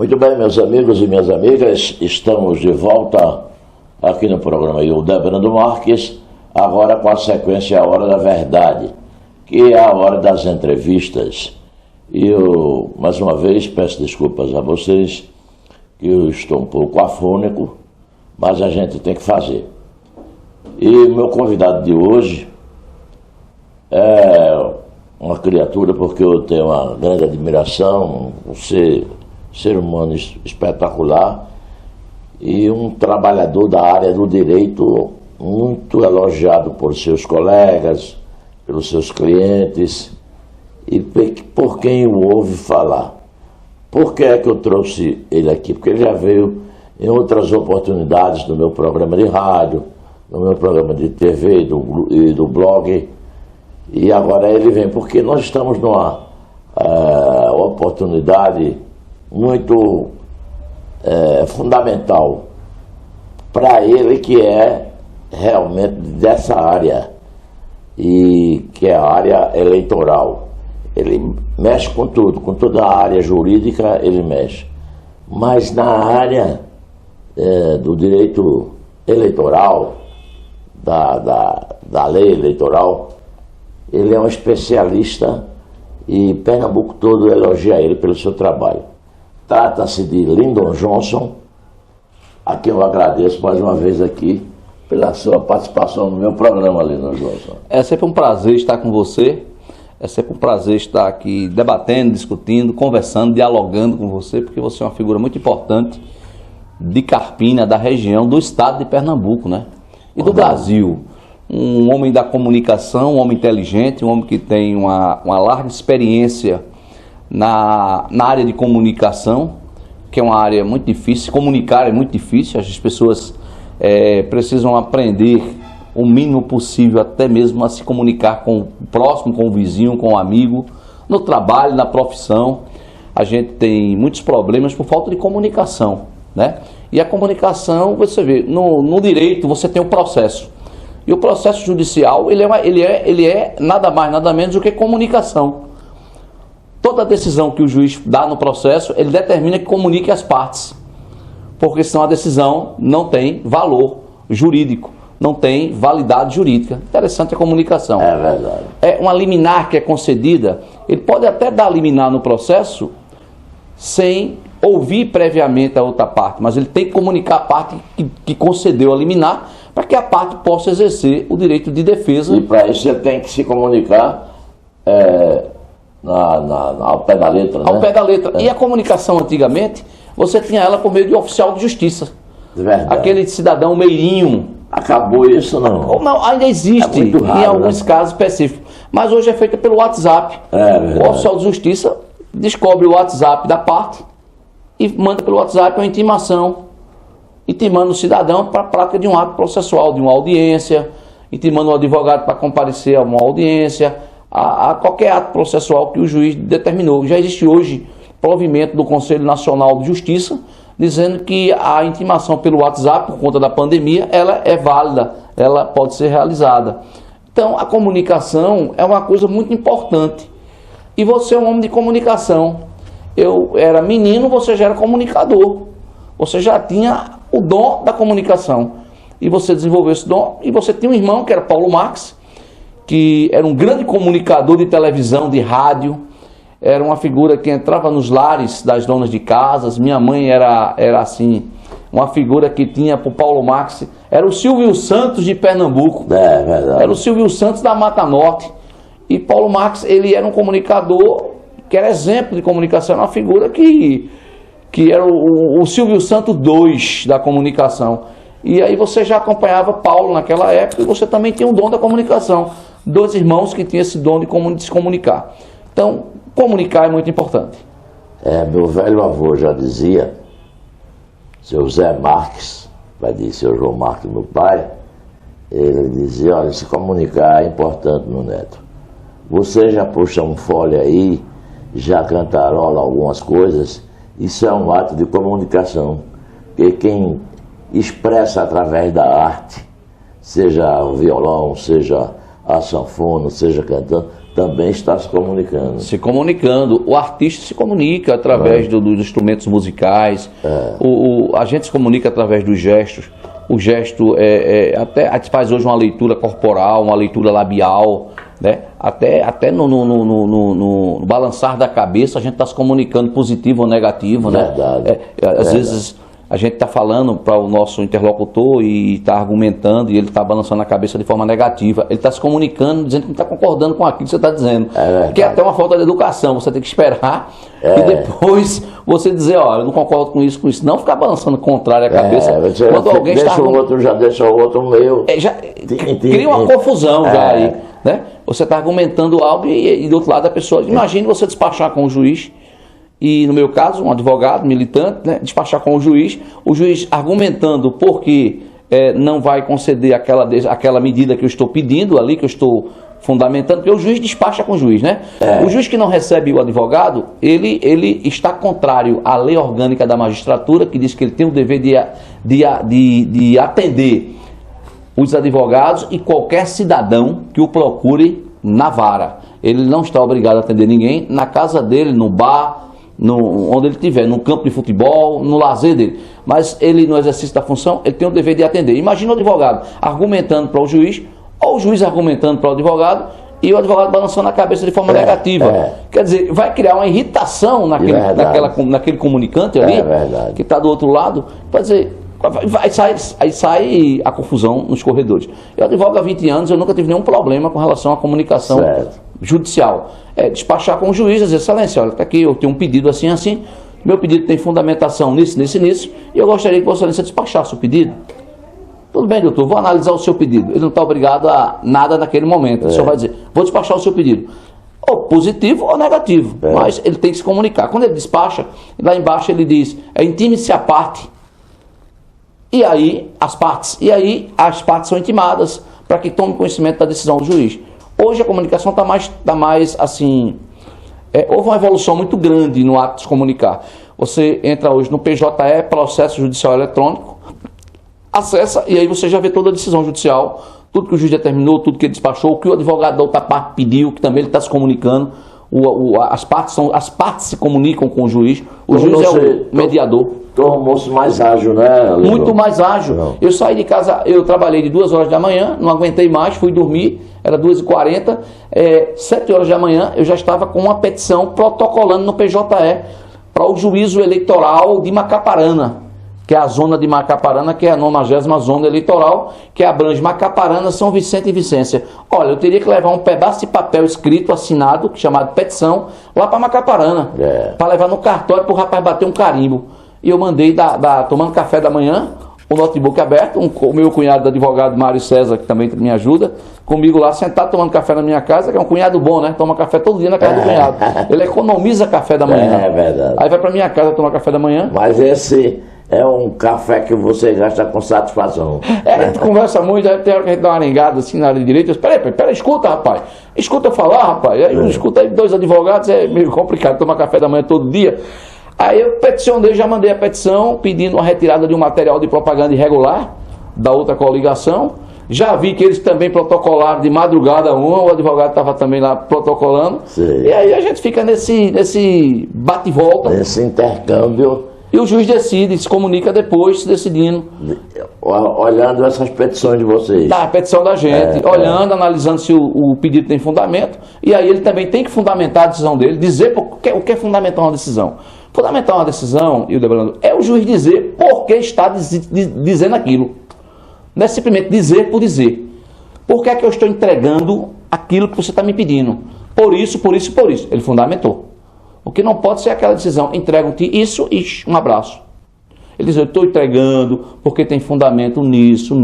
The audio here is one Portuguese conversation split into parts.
Muito bem, meus amigos e minhas amigas, estamos de volta aqui no programa Hildebrando Marques, agora com a sequência A Hora da Verdade, que é a hora das entrevistas. E eu, mais uma vez, peço desculpas a vocês, que eu estou um pouco afônico, mas a gente tem que fazer. E meu convidado de hoje é uma criatura, porque eu tenho uma grande admiração, um ser humano espetacular e um trabalhador da área do direito muito elogiado por seus colegas, pelos seus clientes e por quem o ouve falar. Por que é que eu trouxe ele aqui? Porque ele já veio em outras oportunidades do meu programa de rádio, no meu programa de TV e do blog, e agora ele vem porque nós estamos numa oportunidade muito fundamental para ele, que é realmente dessa área, e que é a área eleitoral. Ele mexe com tudo, com toda a área jurídica ele mexe, mas na área do direito eleitoral, da lei eleitoral, ele é um especialista e Pernambuco todo elogia ele pelo seu trabalho. Trata-se de Lyndon Johnson, a quem eu agradeço mais uma vez aqui pela sua participação no meu programa, Lyndon Johnson. É sempre um prazer estar com você, é sempre um prazer estar aqui debatendo, discutindo, conversando, dialogando com você, porque você é uma figura muito importante de Carpina, da região, do estado de Pernambuco, né? E do Brasil. Um homem da comunicação, um homem inteligente, um homem que tem uma larga experiência na área de comunicação, que é uma área muito difícil. Comunicar é muito difícil, as pessoas precisam aprender o mínimo possível, até mesmo a se comunicar com o próximo, com o vizinho, com o amigo, no trabalho, na profissão. A gente tem muitos problemas por falta de comunicação, né? E a comunicação, você vê, no direito você tem o processo. E o processo judicial, ele é nada mais, nada menos do que comunicação. Toda decisão que o juiz dá no processo, ele determina que comunique as partes. Porque senão a decisão não tem valor jurídico, não tem validade jurídica. Interessante a comunicação. É verdade. É uma liminar que é concedida, ele pode até dar liminar no processo sem ouvir previamente a outra parte, mas ele tem que comunicar a parte que concedeu a liminar, para que a parte possa exercer o direito de defesa. E para isso você tem que se comunicar ao pé da letra, né? Ao pé da letra. E a comunicação, antigamente, você tinha ela por meio de oficial de justiça. Verdade. Aquele cidadão meirinho. Acabou isso, não? Não, ainda existe, muito raro, em alguns casos específicos. Mas hoje é feita pelo WhatsApp. O oficial de justiça descobre o WhatsApp da parte e manda pelo WhatsApp uma intimação, intimando o cidadão para a prática de um ato processual, de uma audiência, intimando o advogado para comparecer a uma audiência, a qualquer ato processual que o juiz determinou. Já existe hoje provimento do Conselho Nacional de Justiça, dizendo que a intimação pelo WhatsApp, por conta da pandemia, ela é válida, ela pode ser realizada. Então, a comunicação é uma coisa muito importante. E você é um homem de comunicação. Eu era menino, você já era comunicador. Você já tinha o dom da comunicação. E você desenvolveu esse dom. E você tinha um irmão, que era Paulo Marques, que era um grande comunicador de televisão, de rádio. Era uma figura que entrava nos lares das donas de casas. Minha mãe era assim, uma figura que tinha para o Paulo Marques. Era o Silvio Santos de Pernambuco. É verdade. Era o Silvio Santos da Mata Norte. E Paulo Marques, ele era um comunicador que era exemplo de comunicação. Era uma figura que era o Silvio Santos II da comunicação. E aí você já acompanhava Paulo naquela época, e você também tinha um dom da comunicação. Dois irmãos que tinham esse dom de se comunicar. Então, comunicar é muito importante. Meu velho avô já dizia, seu Zé Marques, vai dizer seu João Marques, meu pai, ele dizia, olha, se comunicar é importante, meu neto. Você já puxa um fole aí, já cantarola algumas coisas, isso é um ato de comunicação. Porque quem expressa através da arte, seja o violão, seja a sanfona, seja cantando, também está se comunicando. Se comunicando. O artista se comunica através dos instrumentos musicais, a gente se comunica através dos gestos. O gesto até a gente faz hoje uma leitura corporal, uma leitura labial, né? Até no balançar da cabeça a gente está se comunicando positivo ou negativo, né? Verdade. Às vezes a gente está falando para o nosso interlocutor e está argumentando e ele está balançando a cabeça de forma negativa. Ele está se comunicando, dizendo que não está concordando com aquilo que você está dizendo. Que é até uma falta de educação. Você tem que esperar e depois você dizer, ó, eu não concordo com isso. Não ficar balançando contrário a cabeça. Quando alguém deixa o outro, já deixa o outro meio... Cria uma confusão já aí. Né? Você está argumentando algo e do outro lado a pessoa... Imagine você despachar com o juiz. E no meu caso, um advogado, militante, né, despachar com o juiz argumentando por que não vai conceder aquela medida que eu estou pedindo ali, que eu estou fundamentando, porque o juiz despacha com o juiz, né? O juiz que não recebe o advogado, ele está contrário à lei orgânica da magistratura, que diz que ele tem o dever de atender os advogados e qualquer cidadão que o procure na vara. Ele não está obrigado a atender ninguém, na casa dele, no bar, onde ele estiver, no campo de futebol, no lazer dele. Mas ele, no exercício da função, ele tem o dever de atender. Imagina o advogado argumentando para o juiz, ou o juiz argumentando para o advogado, e o advogado balançando a cabeça de forma negativa. Quer dizer, vai criar uma irritação naquele comunicante ali, que está do outro lado. Quer dizer, aí sai a confusão nos corredores. Eu advogo há 20 anos, eu nunca tive nenhum problema com relação à comunicação judicial. Despachar com o juiz, dizer, excelência, olha, tá aqui, eu tenho um pedido assim, assim, meu pedido tem fundamentação nisso, e eu gostaria que Vossa Excelência despachasse o pedido. Tudo bem, doutor, vou analisar o seu pedido. Ele não está obrigado a nada naquele momento. Ele só vai dizer, vou despachar o seu pedido. Ou positivo ou negativo, mas ele tem que se comunicar. Quando ele despacha, lá embaixo ele diz, intime-se a parte. E aí as partes são intimadas para que tome conhecimento da decisão do juiz. Hoje a comunicação está mais assim, houve uma evolução muito grande no ato de se comunicar. Você entra hoje no PJE, processo judicial eletrônico, acessa e aí você já vê toda a decisão judicial, tudo que o juiz determinou, tudo que ele despachou, o que o advogado da outra parte pediu, que também ele está se comunicando. As partes se comunicam com o juiz juiz é o mediador. Tornou-se mais ágil, né? Muito mais ágil. Eu saí de casa, eu trabalhei de 2 horas da manhã, não aguentei mais, fui dormir, era 2h40, 7 horas da manhã eu já estava com uma petição protocolando no PJE para o juízo eleitoral de Macaparana, que é a zona de Macaparana, que é a 90ª zona eleitoral, que abrange Macaparana, São Vicente e Vicência. Olha, eu teria que levar um pedaço de papel escrito, assinado, chamado petição, lá para Macaparana, para levar no cartório para o rapaz bater um carimbo. E eu mandei, tomando café da manhã, o notebook aberto, o meu cunhado advogado Mário César, que também me ajuda, comigo lá, sentado tomando café na minha casa, que é um cunhado bom, né? Toma café todo dia na casa do cunhado. Ele economiza café da manhã. É verdade. Aí vai para minha casa tomar café da manhã. Mas esse é um café que você gasta com satisfação. A gente conversa muito, aí tem hora que a gente dá uma arengada assim na área de direito. Peraí, escuta, rapaz. Escuta eu falar, rapaz. Aí escuta aí 2 advogados, é meio complicado tomar café da manhã todo dia. Aí eu peticionei, já mandei a petição pedindo uma retirada de um material de propaganda irregular da outra coligação. Já vi que eles também protocolaram de madrugada o advogado estava também lá protocolando. Sim. E aí a gente fica nesse bate-volta. Nesse intercâmbio. E o juiz decide, se comunica depois, decidindo. Olhando essas petições de vocês. A petição da gente, olhando, analisando se o pedido tem fundamento. E aí ele também tem que fundamentar a decisão dele, dizer o que é fundamentar uma decisão. Fundamentar uma decisão, Hildebrando, é o juiz dizer por que está dizendo aquilo. Não é simplesmente dizer por dizer. Por que é que eu estou entregando aquilo que você está me pedindo? Por isso, por isso e por isso. Ele fundamentou. O que não pode ser aquela decisão, entregam-te isso e um abraço. Ele diz, eu estou entregando porque tem fundamento nisso.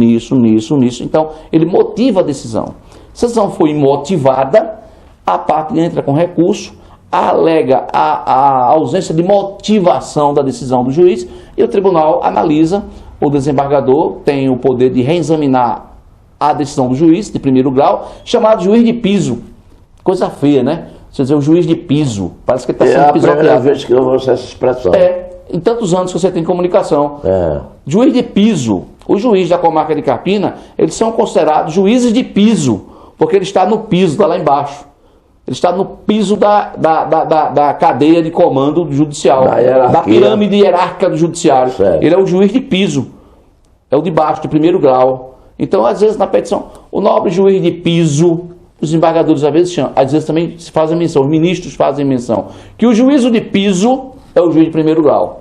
Então, ele motiva a decisão. Se a decisão foi imotivada, a parte entra com recurso, alega a ausência de motivação da decisão do juiz e o tribunal analisa, o desembargador tem o poder de reexaminar a decisão do juiz de primeiro grau, chamado juiz de piso. Coisa feia, né? Você dizer o juiz de piso, parece que ele está sendo pisoteado. É a primeira vez que eu ouço essa expressão. Em tantos anos que você tem comunicação. Juiz de piso, o juiz da comarca de Carpina, eles são considerados juízes de piso, porque ele está no piso, está lá embaixo. Ele está no piso da cadeia de comando judicial, da pirâmide hierárquica do judiciário. Certo. Ele é o juiz de piso, é o de baixo, de primeiro grau. Então, às vezes, na petição, o nobre juiz de piso, os desembargadores às vezes também fazem menção, os ministros fazem menção, que o juízo de piso é o juiz de primeiro grau.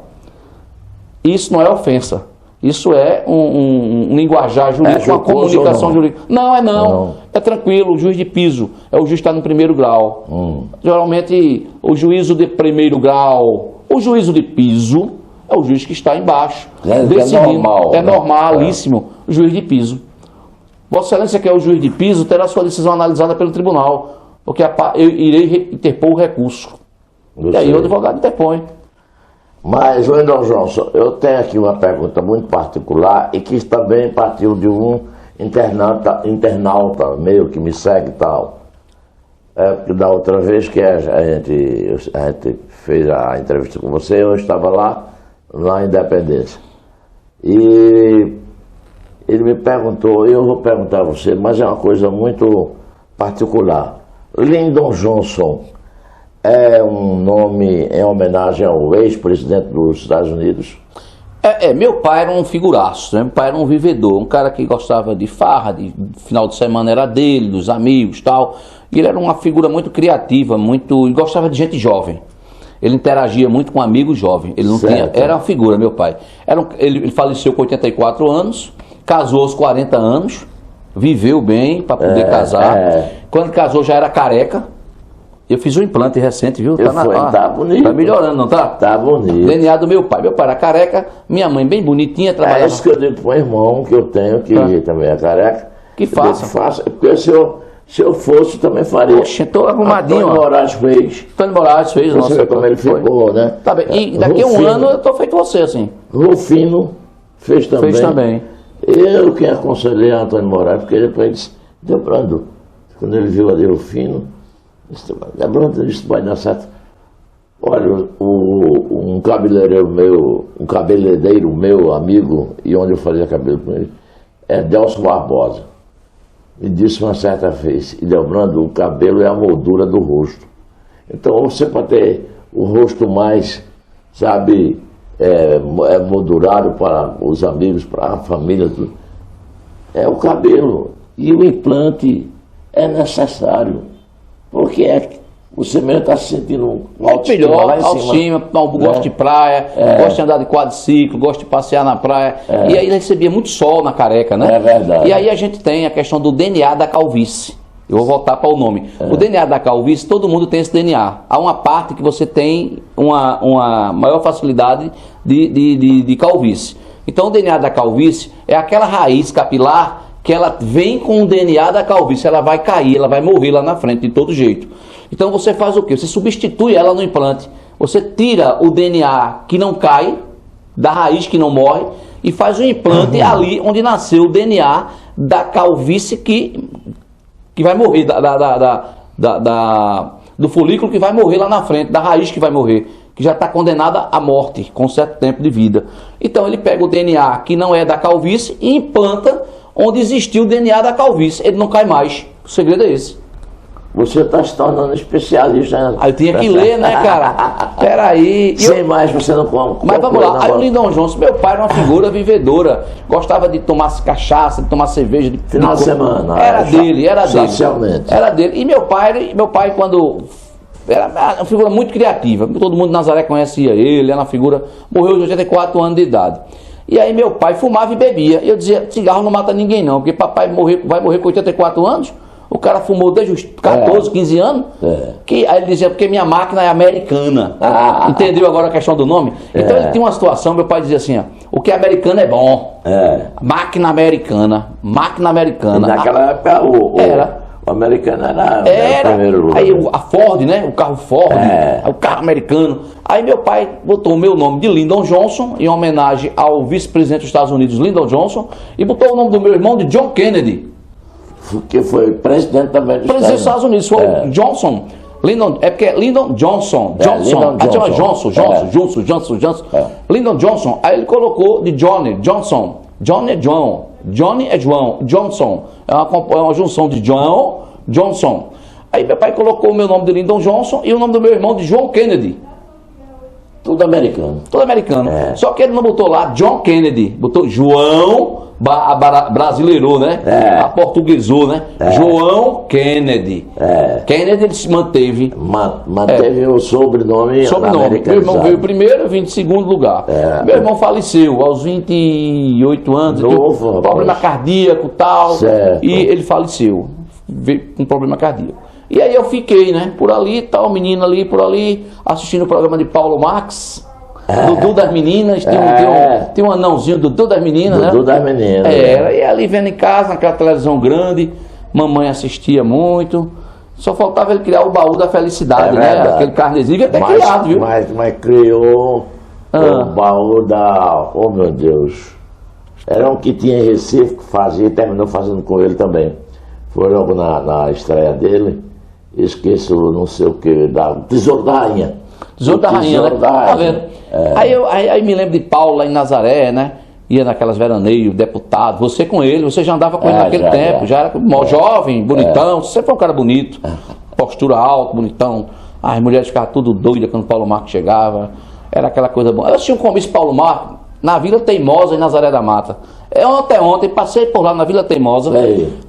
Isso não é ofensa. Isso é um linguajar jurídico, uma comunicação jurídica. Não. É tranquilo, o juiz de piso é o juiz que está no primeiro grau. Geralmente, o juízo de primeiro grau, o juízo de piso é o juiz que está embaixo. É normalíssimo o juiz de piso. Vossa Excelência, que é o juiz de piso, terá sua decisão analisada pelo tribunal, porque eu irei interpor o recurso. E aí o advogado interpõe. Mas, Wendel Johnson, eu tenho aqui uma pergunta muito particular e que também partiu de um internauta meio que me segue e tal. Porque da outra vez que a gente fez a entrevista com você, eu estava lá na Independência. E ele me perguntou, eu vou perguntar a você, mas é uma coisa muito particular. Lyndon Johnson é um nome em homenagem ao ex-presidente dos Estados Unidos? Meu pai era um figuraço, né? Meu pai era um vivedor, um cara que gostava de farra, de final de semana era dele, dos amigos e tal. E ele era uma figura muito criativa, e gostava de gente jovem. Ele interagia muito com amigos jovens. Ele não tinha, era uma figura, meu pai. Ele faleceu com 84 anos, casou aos 40 anos, viveu bem para poder casar. Quando casou já era careca. Eu fiz um implante recente, viu? Tá bonito. Tá melhorando, não tá? Tá bonito. DNA do meu pai. Meu pai era careca, minha mãe bem bonitinha, trabalhava. É isso que eu digo pro irmão que eu tenho, que também é careca. Que faça. Porque se eu fosse, também faria. Poxa, tô arrumadinho. Antônio Moraes fez. Antônio Moraes fez, nossa. Você vê como ele ficou, né? Tá bem. E daqui a um ano eu tô feito você, assim. Rufino fez também. Fez também. Eu quem aconselhei a Antônio Moraes, porque depois ele disse, Debrando, quando ele viu ali Rufino, Debrando, isso vai dar certo. Olha, um cabeleireiro meu amigo, e onde eu fazia cabelo com ele, é Delcio Barbosa. Me disse uma certa vez, e Debrando, o cabelo é a moldura do rosto. Então você pode ter o rosto mais, sabe, moldurado para os amigos, para a família, tudo. É o cabelo. E o implante é necessário. Porque você mesmo está se sentindo melhor lá em cima. Gosto de praia, gosto de andar de quadriciclo, gosto de passear na praia. E aí ele recebia muito sol na careca, né? É verdade. E aí a gente tem a questão do DNA da calvície. Eu vou voltar para o nome. O DNA da calvície, todo mundo tem esse DNA. Há uma parte que você tem uma maior facilidade de calvície. Então o DNA da calvície é aquela raiz capilar que ela vem com o DNA da calvície, ela vai cair, ela vai morrer lá na frente de todo jeito. Então você faz o quê? Você substitui ela no implante. Você tira o DNA que não cai, da raiz que não morre, e faz um implante ali onde nasceu o DNA da calvície que vai morrer, do folículo que vai morrer lá na frente, da raiz que vai morrer, que já está condenada à morte com certo tempo de vida. Então ele pega o DNA que não é da calvície e implanta onde existiu o DNA da calvície. Ele não cai mais. O segredo é esse. Você está se tornando especialista. Aí eu tinha que ler, né, cara? Peraí. Sem mais, você não come. Mas vamos lá. Aí o Lyndon Johnson, meu pai era uma figura vivedora. Gostava de tomar cachaça, de tomar cerveja. Final de semana. Era dele. Socialmente. Era dele. E meu pai, quando... Era uma figura muito criativa. Todo mundo de Nazaré conhecia ele. Era uma figura... Morreu de 84 anos de idade. E aí meu pai fumava e bebia. E eu dizia, cigarro não mata ninguém não, porque papai vai morrer com 84 anos. O cara fumou desde os 14, 15 anos. Aí ele dizia, porque minha máquina é americana. Entendeu agora a questão do nome? Então ele tinha uma situação, meu pai dizia assim, ó, o que é americano é bom. Máquina americana. E naquela época o americano era o primeiro lugar. Aí a Ford, né? O carro Ford, o carro americano. Aí meu pai botou o meu nome de Lyndon Johnson, em homenagem ao vice-presidente dos Estados Unidos, Lyndon Johnson, e botou o nome do meu irmão de John Kennedy. Que foi presidente também dos Estados Unidos. Foi o Johnson. Lyndon, é porque é Lyndon Johnson. Johnson. Lyndon Johnson. Aí ele colocou de Johnny, Johnson. Johnny é John. Johnny é João. Johnson. É uma junção de John, Johnson. Aí meu pai colocou o meu nome de Lyndon Johnson e o nome do meu irmão de João Kennedy. Tudo americano. Todo americano. Só que ele não botou lá John Kennedy, botou João, brasileirou, né? Aportuguesou, né? João Kennedy. Kennedy ele se manteve. Manteve o sobrenome americano. Meu irmão veio primeiro, eu vim de segundo lugar. Meu irmão faleceu aos 28 anos, Novo, problema cardíaco e tal. Certo. E ele faleceu, veio com problema cardíaco. E aí eu fiquei, né, por ali, tal, menino ali, por ali, assistindo o programa de Paulo Marx, Dudu das Meninas, tem um anãozinho, Dudu das Meninas, né? Dudu das Meninas. E ali vendo em casa, naquela televisão grande, mamãe assistia muito, só faltava ele criar o baú da felicidade, né? Aquele carnezinho, até criado, viu? Mas criou o baú da... Oh, meu Deus. Era um que tinha em Recife, que fazia, e terminou fazendo com ele também. Foi logo na estreia dele. Esqueço, não sei o que, da Tesouro da Rainha. Tesouro da Rainha, né? Tá vendo? Aí me lembro de Paulo lá em Nazaré, né? Ia naquelas veraneios, deputado, você com ele, você já andava com ele naquele tempo, já era jovem, bonitão, você foi um cara bonito, postura alta, bonitão. As mulheres ficavam tudo doidas quando Paulo Marcos chegava, era aquela coisa boa. Eu assisti um comício Paulo Marcos na Vila Teimosa, em Nazaré da Mata. Ontem, passei por lá na Vila Teimosa,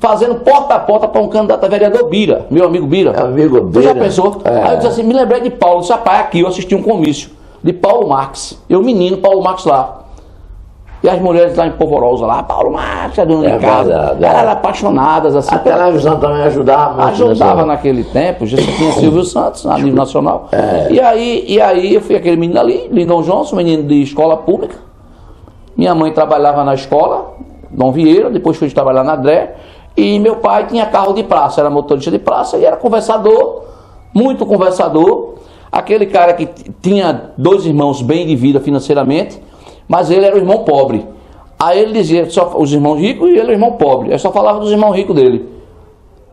fazendo porta a porta para um candidato a vereador Bira, meu amigo Bira. Você já pensou? Aí eu disse assim, me lembrei de Paulo, disse, rapaz, aqui eu assisti um comício de Paulo Marx, eu menino, Paulo Marx lá. E as mulheres lá em Polvorosa, lá, Paulo Marx, a dona de casa, eram apaixonadas, assim. A televisão também ajudava muito. Ajudava naquele tempo, já tinha Silvio Santos, a nível nacional. E aí eu fui aquele menino ali, Lyndon Johnson, menino de escola pública. Minha mãe trabalhava na escola, Dom Vieira, depois fui trabalhar na DRE, e meu pai tinha carro de praça, era motorista de praça e era conversador, muito conversador, aquele cara que tinha 2 irmãos bem de vida financeiramente, mas ele era o irmão pobre. Aí ele dizia só os irmãos ricos e ele o irmão pobre, eu só falava dos irmãos ricos dele.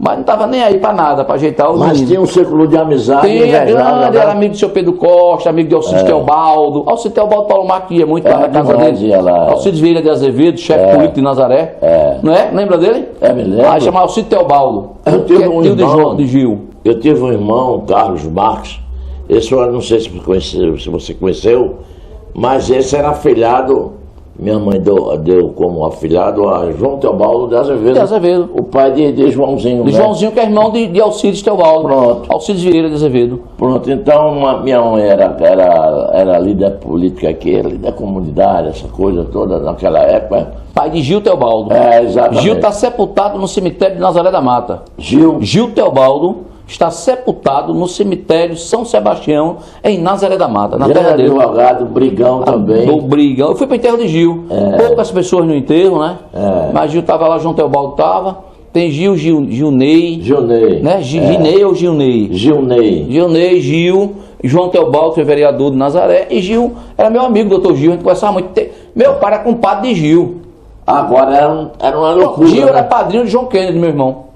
Mas não estava nem aí para nada, para ajeitar os meninos. Mas tinha um círculo de amizade. Grande, era amigo do seu Pedro Costa, amigo de Alcides Teobaldo. Alcides Teobaldo Paulo Marques ia muito lá na casa dele. Alcides Vieira de Azevedo, chefe político de Nazaré. Não é? Lembra dele? Me lembro. Aí chamava Alcides Teobaldo. Eu tive um irmão, de Gil. Eu tive um irmão, Carlos Marques. Esse eu não sei se você conheceu, mas esse era afilhado. Minha mãe deu como afilhado a João Teobaldo de Azevedo. O pai de Joãozinho. De Joãozinho, que é irmão de Alcides Teobaldo. Pronto. Alcides Vieira de Azevedo. Pronto, então minha mãe era líder política aqui, líder comunitária, essa coisa toda naquela época. Pai de Gil Teobaldo. Exatamente. Gil está sepultado no cemitério de Nazaré da Mata. Gil Teobaldo está sepultado no cemitério São Sebastião, em Nazaré da Mata, na terra dele. Advogado, Brigão também. Do Brigão. Eu fui para o enterro de Gil. Poucas pessoas no enterro, né? Mas Gil estava lá, João Teobaldo estava. Tem Gilney. Né? Ginei ou Gilney? Gilney, Gil, João Teobaldo, que é vereador de Nazaré. E Gil era meu amigo, doutor Gil. A gente conversava muito. Meu pai era compadre de Gil. Agora era uma loucura. Gil era padrinho de João Kennedy, meu irmão.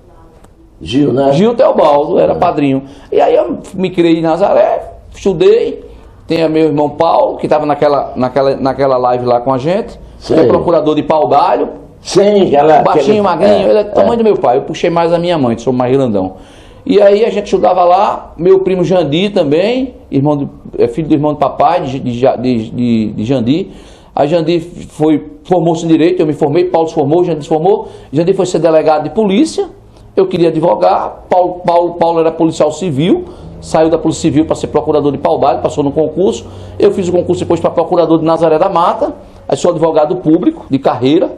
Gil, né? Gil Teobaldo era padrinho. E aí eu me criei em Nazaré, estudei. Tem meu irmão Paulo, que estava naquela live lá com a gente. Que é procurador de Pau d'Alho. Sim, baixinho, magrinho. Ele é do tamanho do meu pai. Eu puxei mais a minha mãe, que sou mais grandão. E aí a gente estudava lá. Meu primo Jandir também, filho do irmão do papai, de Jandir. A Jandir formou-se em Direito, eu me formei, Paulo se formou, Jandir se formou. Jandir foi ser delegado de polícia. Eu queria advogar, Paulo era policial civil, saiu da Polícia Civil para ser procurador de Pau d'Alho, passou no concurso. Eu fiz o concurso depois para procurador de Nazaré da Mata, aí sou advogado público de carreira,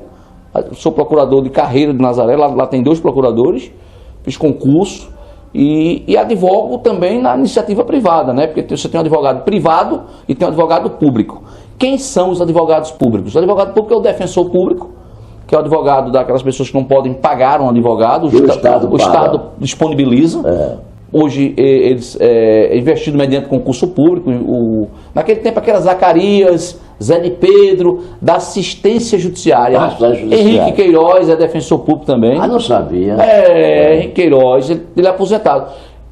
sou procurador de carreira de Nazaré, lá tem 2 procuradores, fiz concurso e advogo também na iniciativa privada, né? Porque você tem um advogado privado e tem um advogado público. Quem são os advogados públicos? O advogado público é o defensor público, que é o advogado daquelas pessoas que não podem pagar um advogado, o Estado disponibiliza. Hoje é investido mediante concurso público. Naquele tempo, aquelas Zacarias, Zé de Pedro, da assistência judiciária. Henrique Queiroz é defensor público também. Não sabia. Henrique Queiroz, ele é aposentado.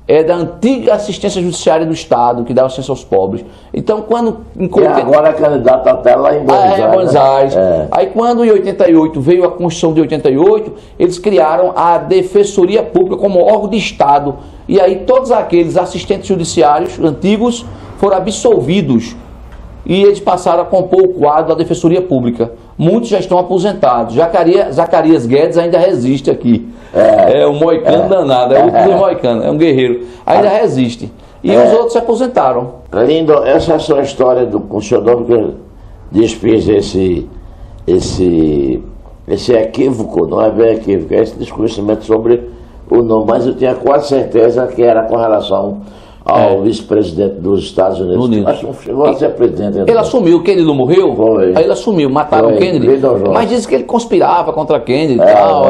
é da antiga assistência judiciária do Estado, que dava assistência aos pobres. Então, quando... E agora é candidato até lá em Buenos Aires. Buenos Aires. Aí, quando em 88 veio a Constituição de 88, eles criaram a Defensoria Pública como órgão de Estado. E aí, todos aqueles assistentes judiciários antigos foram absolvidos. E eles passaram a compor o quadro da Defensoria Pública. Muitos já estão aposentados. Zacarias Guedes ainda resiste aqui. É um moicano danado, é o último moicano, é um guerreiro. Ainda resiste. E os outros se aposentaram. Lindo, essa é a sua história com o senhor Dono que desfez esse equívoco, não é bem equívoco, é esse desconhecimento sobre o nome, mas eu tinha quase certeza que era com relação ao vice-presidente dos Estados Unidos. Acho que chegou a ser presidente. Ele assumiu, o Kennedy não morreu? Foi. Aí ele assumiu, mataram o Kennedy. Mas dizem que ele conspirava contra Kennedy e tal.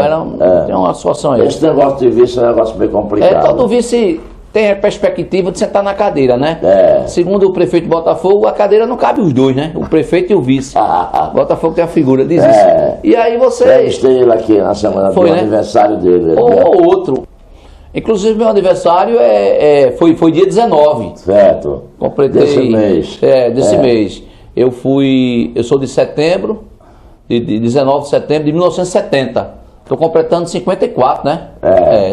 Tem uma situação aí. Esse negócio de vice é um negócio bem complicado. Todo vice tem a perspectiva de sentar na cadeira, né? Segundo o prefeito de Botafogo, a cadeira não cabe os dois, né? O prefeito e o vice. Botafogo tem a figura, diz isso. E aí você... Entrevistei ele aqui na semana do aniversário dele. Ou outro. Inclusive, meu aniversário foi dia 19. Certo. Completei. Desse mês. Desse mês. Eu sou de setembro, de 19 de setembro de 1970. Estou completando 54, né?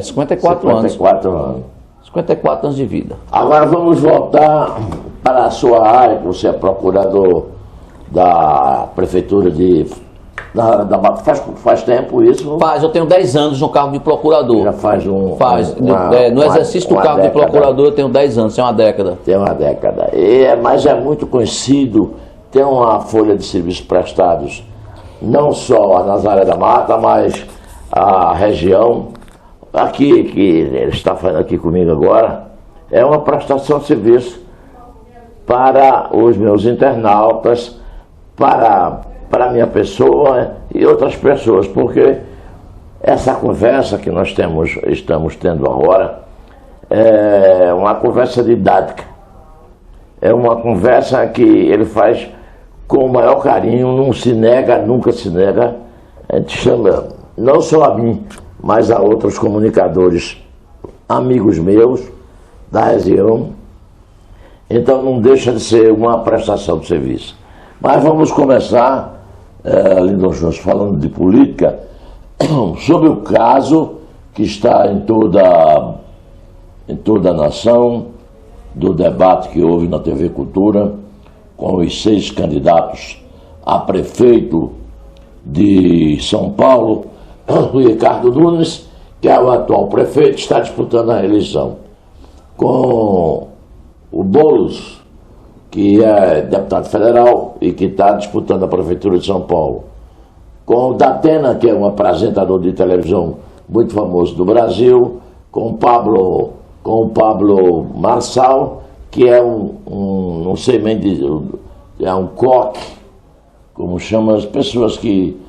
54 anos. 54 anos. 54 anos de vida. Agora vamos voltar para a sua área, que você é procurador da Prefeitura de... Faz tempo isso? Eu tenho 10 anos no cargo de procurador. Já faz no exercício do cargo de procurador eu tenho 10 anos, tem uma década. Tem uma década. Mas é muito conhecido, tem uma folha de serviços prestados, não só a Nazaré da Mata, mas a região, aqui, que ele está falando aqui comigo agora, é uma prestação de serviço para os meus internautas, para a minha pessoa e outras pessoas, porque essa conversa que nós estamos tendo agora é uma conversa didática, é uma conversa que ele faz com o maior carinho, não se nega, nunca se nega. A gente chama, não só a mim, mas a outros comunicadores, amigos meus da região, então não deixa de ser uma prestação de serviço. Mas vamos começar, Lindon Júnior, falando de política, sobre o caso que está em toda a nação, do debate que houve na TV Cultura, com os 6 candidatos a prefeito de São Paulo, o Ricardo Nunes, que é o atual prefeito, está disputando a reeleição, com o Boulos, que é deputado federal e que está disputando a Prefeitura de São Paulo, com o Datena, que é um apresentador de televisão muito famoso do Brasil, com o Pablo Marçal, que é não sei bem, é um coque, como chamam as pessoas que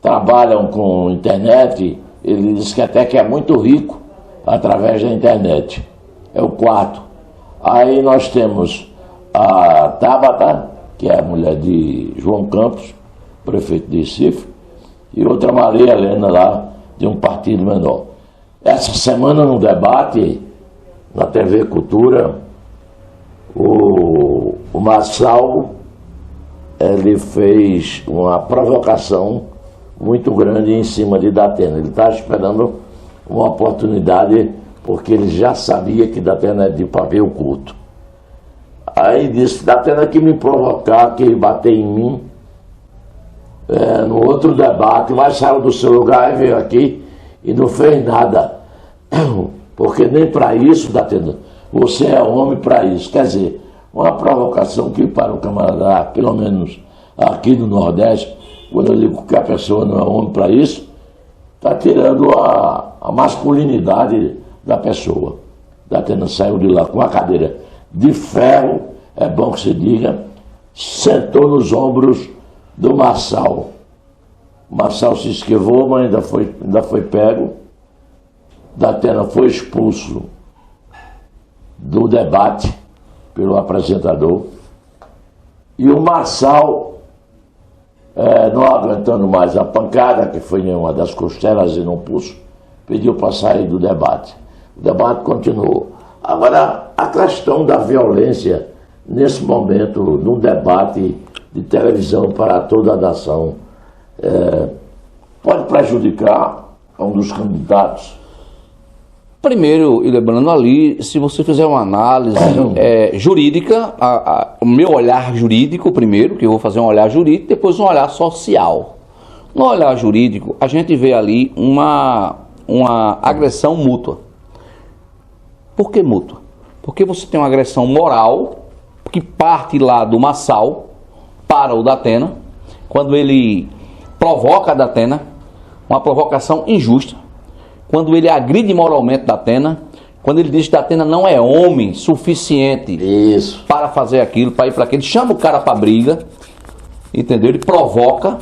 trabalham com internet. Ele diz que até que é muito rico através da internet. É o quarto. Aí nós temos a Tabata, que é a mulher de João Campos, prefeito de Recife, e outra Maria Helena lá, de um partido menor. Essa semana, no debate, na TV Cultura, o Marçal, ele fez uma provocação muito grande em cima de Datena. Ele está esperando uma oportunidade, porque ele já sabia que Datena é de pavio curto. Aí disse, Datena que me provocar, que bater em mim, no outro debate, mas saiu do seu lugar e veio aqui e não fez nada. Porque nem para isso, Datena, você é homem para isso. Quer dizer, uma provocação que para o camarada, pelo menos aqui no Nordeste, quando eu digo que a pessoa não é homem para isso, está tirando a masculinidade da pessoa. Datena saiu de lá com a cadeira de ferro, é bom que se diga, sentou nos ombros do Marçal. O Marçal se esquivou, mas ainda foi pego. Datena foi expulso do debate pelo apresentador. E o Marçal, não aguentando mais a pancada, que foi em uma das costelas e no pulso, pediu para sair do debate. O debate continuou. Agora, a questão da violência, nesse momento, num debate de televisão para toda a nação, pode prejudicar um dos candidatos? Primeiro, Ildebrando, ali, se você fizer uma análise jurídica, o meu olhar jurídico primeiro, que eu vou fazer um olhar jurídico, depois um olhar social. No olhar jurídico, a gente vê ali uma agressão mútua. Por que mútua? Porque você tem uma agressão moral, que parte lá do Marçal para o Datena, quando ele provoca a Datena, uma provocação injusta, quando ele agride moralmente Datena, quando ele diz que Datena não é homem suficiente para fazer aquilo, para ir para aquilo, ele chama o cara para briga, entendeu? Ele provoca.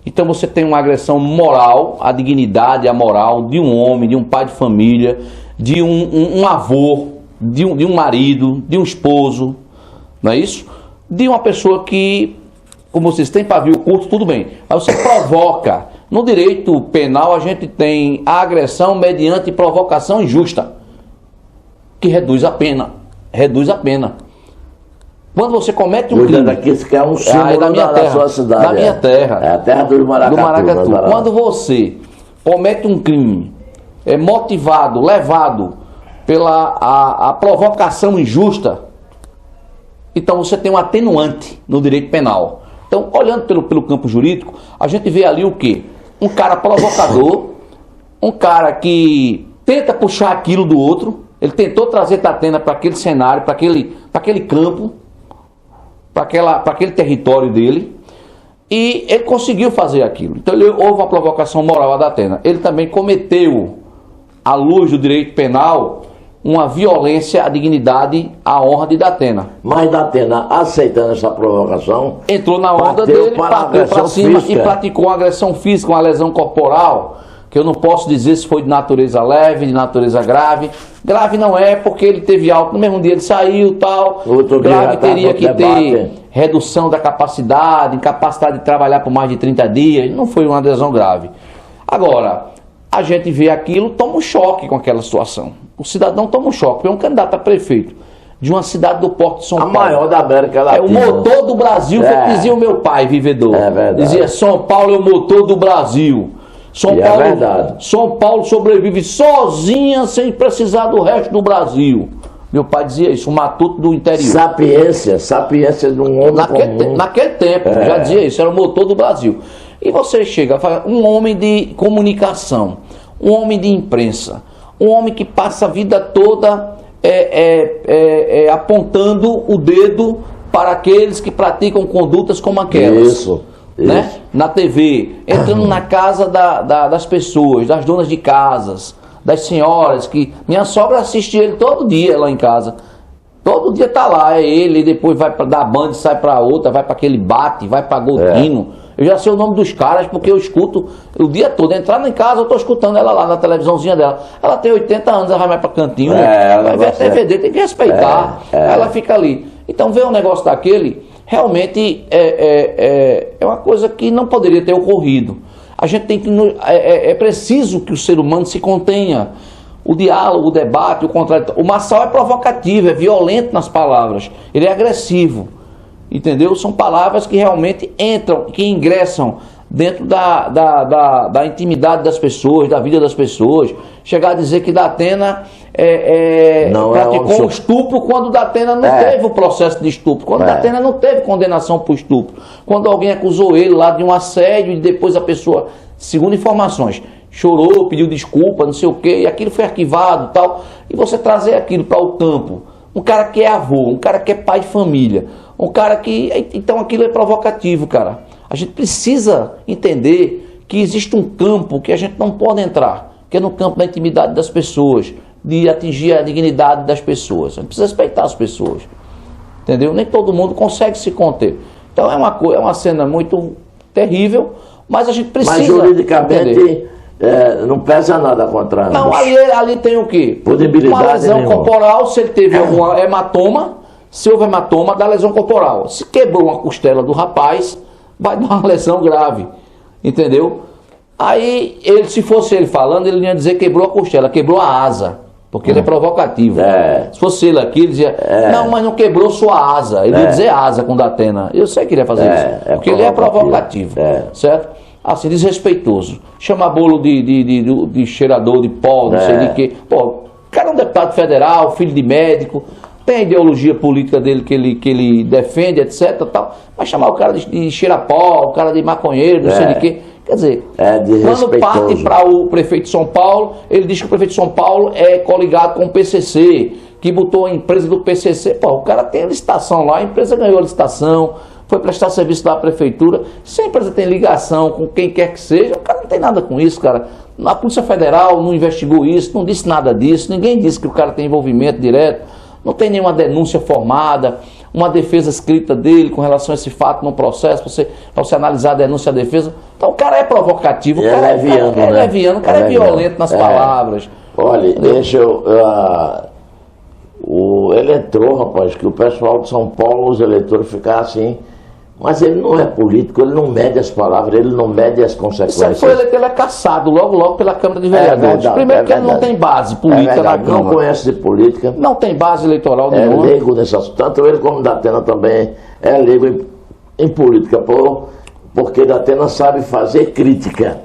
Então você tem uma agressão moral, a dignidade, a moral de um homem, de um pai de família, de um avô, de um marido, de um esposo, não é isso? De uma pessoa que, como vocês têm pavio curto, tudo bem, mas você provoca. No direito penal a gente tem a agressão mediante provocação injusta, que reduz a pena. Reduz a pena. Quando você comete um crime... Daqui, isso que é um símbolo da minha terra, sua cidade. Da minha terra. É a terra do Maracatu. Quando você comete um crime motivado, levado pela a provocação injusta, então você tem um atenuante no direito penal. Então, olhando pelo campo jurídico, a gente vê ali o quê? Um cara provocador, um cara que tenta puxar aquilo do outro, ele tentou trazer Datena para aquele cenário, para aquele campo, para aquele território dele, e ele conseguiu fazer aquilo. Então houve uma provocação moral a Datena. Ele também cometeu, à luz do direito penal, uma violência à dignidade, à honra de Datena. Mas Datena, aceitando essa provocação, entrou na onda dele, partiu para cima e praticou uma agressão física, uma lesão corporal, que eu não posso dizer se foi de natureza leve, de natureza grave. Grave não é, porque ele teve alta, no mesmo dia ele saiu, tal. Grave teria que ter redução da capacidade, incapacidade de trabalhar por mais de 30 dias, não foi uma lesão grave. Agora, a gente vê aquilo, toma um choque com aquela situação. O cidadão toma um choque. É um candidato a prefeito de uma cidade do Porto de São Paulo. A maior da América Latina. É o motor do Brasil, foi o que dizia o meu pai, vivedor. É verdade. Dizia, São Paulo é o motor do Brasil. São Paulo sobrevive sozinha, sem precisar do resto do Brasil. Meu pai dizia isso, um matuto do interior. Sapiência de um homem comum. Naquele tempo, já dizia isso, era o motor do Brasil. E você chega a falar, um homem de comunicação, um homem de imprensa, um homem que passa a vida toda apontando o dedo para aqueles que praticam condutas como aquelas. Isso. Né? Na TV, entrando na casa das pessoas, das donas de casas, das senhoras, que minha sogra assiste ele todo dia lá em casa. Todo dia tá lá, é ele, depois vai para da Band, sai para outra, vai para aquele bate, vai para Gotino. Eu já sei o nome dos caras porque eu escuto o dia todo. Entrando em casa, eu tô escutando ela lá na televisãozinha dela. Ela tem 80 anos, ela vai mais para cantinho, vai ver a TVD, tem que respeitar. Ela fica ali. Então ver um negócio daquele, realmente é uma coisa que não poderia ter ocorrido. A gente tem que... É preciso que o ser humano se contenha. O diálogo, o debate, o contrário. O Marçal é provocativo, é violento nas palavras. Ele é agressivo. Entendeu? São palavras que realmente entram, que ingressam dentro da intimidade das pessoas, da vida das pessoas. Chegar a dizer que Datena praticou um estupro quando Datena não teve o processo de estupro, quando Datena não teve condenação por estupro, quando alguém acusou ele lá de um assédio e depois a pessoa, segundo informações, chorou, pediu desculpa, não sei o quê, e aquilo foi arquivado e tal, e você trazer aquilo para o campo, um cara que é avô, um cara que é pai de família, um cara que... Então aquilo é provocativo, cara. A gente precisa entender que existe um campo que a gente não pode entrar, que é no campo da intimidade das pessoas, de atingir a dignidade das pessoas. A gente precisa respeitar as pessoas, entendeu? Nem todo mundo consegue se conter. Então é uma cena muito terrível, mas a gente precisa... Mas juridicamente não pesa nada contra ambos. Não, ali tem o quê? Uma lesão corporal, se ele teve algum hematoma, se houve hematoma, dá lesão corporal. Se quebrou uma costela do rapaz, vai dar uma lesão grave, entendeu? Aí, se fosse ele falando, ele ia dizer quebrou a costela, quebrou a asa. Porque ele é provocativo. Se fosse ele aqui, ele dizia, não, mas não quebrou sua asa. Ele ia dizer asa com Datena. Eu sei que ele ia fazer isso. Porque ele é provocativo. Certo? Assim, desrespeitoso. Chama bolo de cheirador de pó, não sei de quê. Pô, o cara é um deputado federal, filho de médico, tem a ideologia política dele que ele defende, etc. Tal, mas chamar o cara de cheira-pó, o cara de maconheiro, não sei de quê. Quer dizer, quando parte para o prefeito de São Paulo, ele diz que o prefeito de São Paulo é coligado com o PCC, que botou a empresa do PCC. Pô, o cara tem a licitação lá, a empresa ganhou a licitação, foi prestar serviço da prefeitura. Se a empresa tem ligação com quem quer que seja, o cara não tem nada com isso, cara. A Polícia Federal não investigou isso, não disse nada disso, ninguém disse que o cara tem envolvimento direto, não tem nenhuma denúncia formada, uma defesa escrita dele com relação a esse fato no processo, para você analisar a denúncia e a defesa. Então o cara é provocativo, o cara é leviano, o cara é violento nas palavras. Olha, ele entrou, rapaz, que o pessoal de São Paulo, os eleitores ficaram assim, mas ele não é político, ele não mede as palavras, ele não mede as consequências. Isso foi ele é caçado logo pela Câmara de Vereadores. Verdade, primeiro que ele não tem base política na Câmara. Não conhece de política. Não tem base eleitoral nenhuma. É leigo nesse assunto. Tanto ele como Datena também é leigo em política, porque Datena sabe fazer crítica.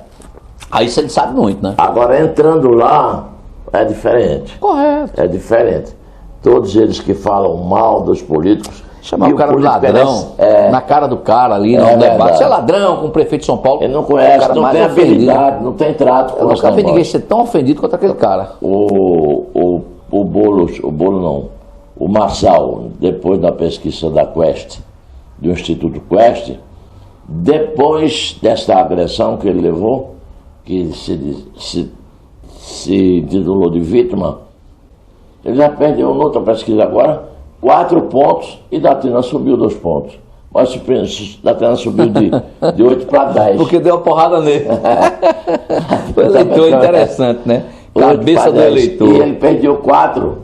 Aí você sabe muito, né? Agora, entrando lá, é diferente. Correto. É diferente. Todos eles que falam mal dos políticos... Chamar o cara de ladrão, na cara do cara ali, no debate. Você é ladrão com o prefeito de São Paulo. Ele não conhece, não tem habilidade, não tem trato com eu nunca vi ninguém ser tão ofendido quanto aquele cara. O Marçal, depois da pesquisa da Quest, do Instituto Quest, depois dessa agressão que ele levou, que se titulou de vítima, ele já perdeu noutra pesquisa agora, 4 pontos e Datena subiu 2 pontos. Mas Datena subiu de 8 para 10. Porque deu uma porrada nele. O eleitor é interessante, né? Cabeça do eleitor. E ele perdeu 4.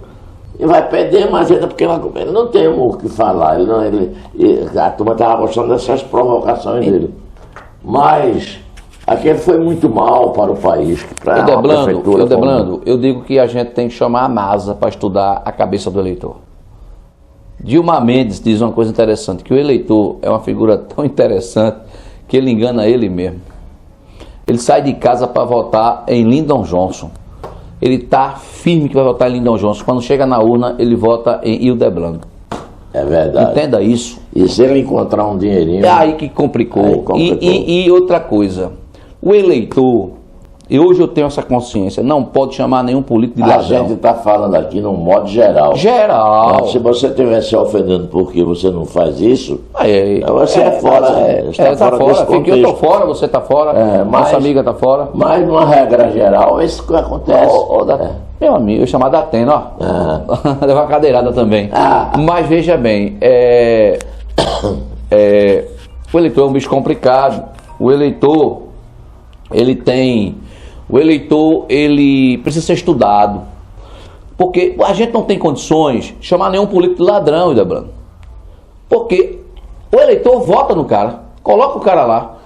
E vai perder mais ainda porque ele não tem o que falar. A turma estava gostando dessas provocações dele. Mas aquele foi muito mal para o país. Eu digo que a gente tem que chamar a NASA para estudar a cabeça do eleitor. Dilma Mendes diz uma coisa interessante, que o eleitor é uma figura tão interessante que ele engana ele mesmo. Ele sai de casa para votar em Lyndon Johnson. Ele está firme que vai votar em Lyndon Johnson. Quando chega na urna, ele vota em Hildebrando. É verdade. Entenda isso. E se ele encontrar um dinheirinho... É aí que complicou. E outra coisa, o eleitor... E hoje eu tenho essa consciência, não pode chamar nenhum político de ladrão. A gente está falando aqui num modo geral. Geral. Se você estiver se ofendendo porque você não faz isso, você é fora. Está fora. Eu estou fora, você está fora, nossa amiga está fora. Mas, numa regra geral, é isso que acontece. Meu amigo, eu chamar Datena, ó. Levar uma cadeirada também. Mas veja bem, o eleitor é um bicho complicado. O eleitor, ele precisa ser estudado. Porque a gente não tem condições de chamar nenhum político de ladrão, Hildebrando. Porque o eleitor vota no cara, coloca o cara lá.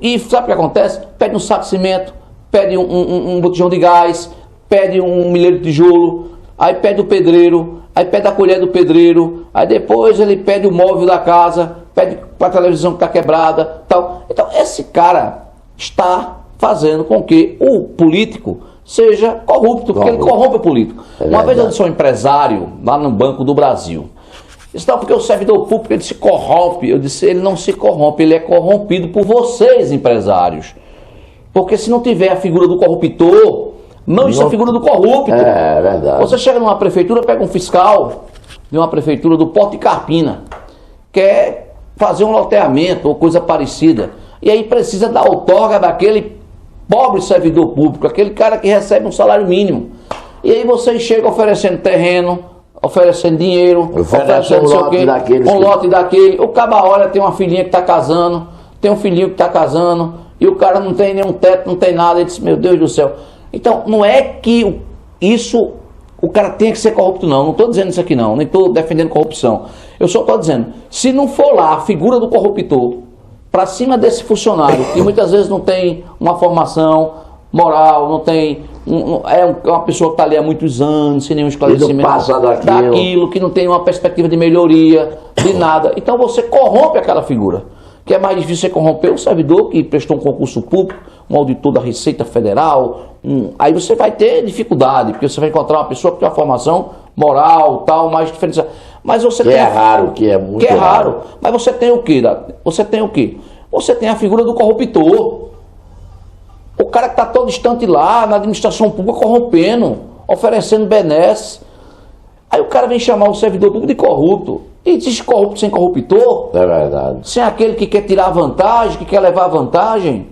E sabe o que acontece? Pede um saco de cimento, pede um botijão de gás, pede um milheiro de tijolo, aí pede o pedreiro, aí pede a colher do pedreiro, aí depois ele pede o móvel da casa, pede para a televisão que está quebrada, tal. Então esse cara está fazendo com que o político seja corrupto, porque ele corrompe o político. Uma vez eu disse a um empresário lá no Banco do Brasil, disse, não, porque o servidor público ele se corrompe. Eu disse, ele não se corrompe, ele é corrompido por vocês, empresários. Porque se não tiver a figura do corruptor, não existe a figura do corrupto. É verdade. Você chega numa prefeitura, pega um fiscal de uma prefeitura do Porto de Carpina, quer fazer um loteamento ou coisa parecida, e aí precisa da outorga daquele pobre servidor público, aquele cara que recebe um salário mínimo. E aí vocês chegam oferecendo terreno, oferecendo dinheiro, oferecendo um lote daquele. O caba olha, tem uma filhinha que está casando, tem um filhinho que está casando, e o cara não tem nenhum teto, não tem nada. Ele diz, meu Deus do céu. Então, não é que o cara tem que ser corrupto, não. Não estou dizendo isso aqui, não. Nem estou defendendo corrupção. Eu só estou dizendo, se não for lá a figura do corruptor, para cima desse funcionário, que muitas vezes não tem uma formação, moral, não tem... uma pessoa que está ali há muitos anos, sem nenhum esclarecimento daquilo, que não tem uma perspectiva de melhoria, de nada. Então você corrompe aquela figura. Que é mais difícil você corromper um servidor que prestou um concurso público, um auditor da Receita Federal. Aí você vai ter dificuldade, porque você vai encontrar uma pessoa que tem uma formação moral, tal, mais diferenciada. Mas você que é raro, que é muito raro. Mas você tem o quê? Você tem o quê? Você tem a figura do corruptor. O cara que está todo distante lá, na administração pública, corrompendo, oferecendo benesses. Aí o cara vem chamar o servidor público de corrupto. E diz corrupto sem corruptor? É verdade. Sem aquele que quer tirar vantagem, que quer levar vantagem.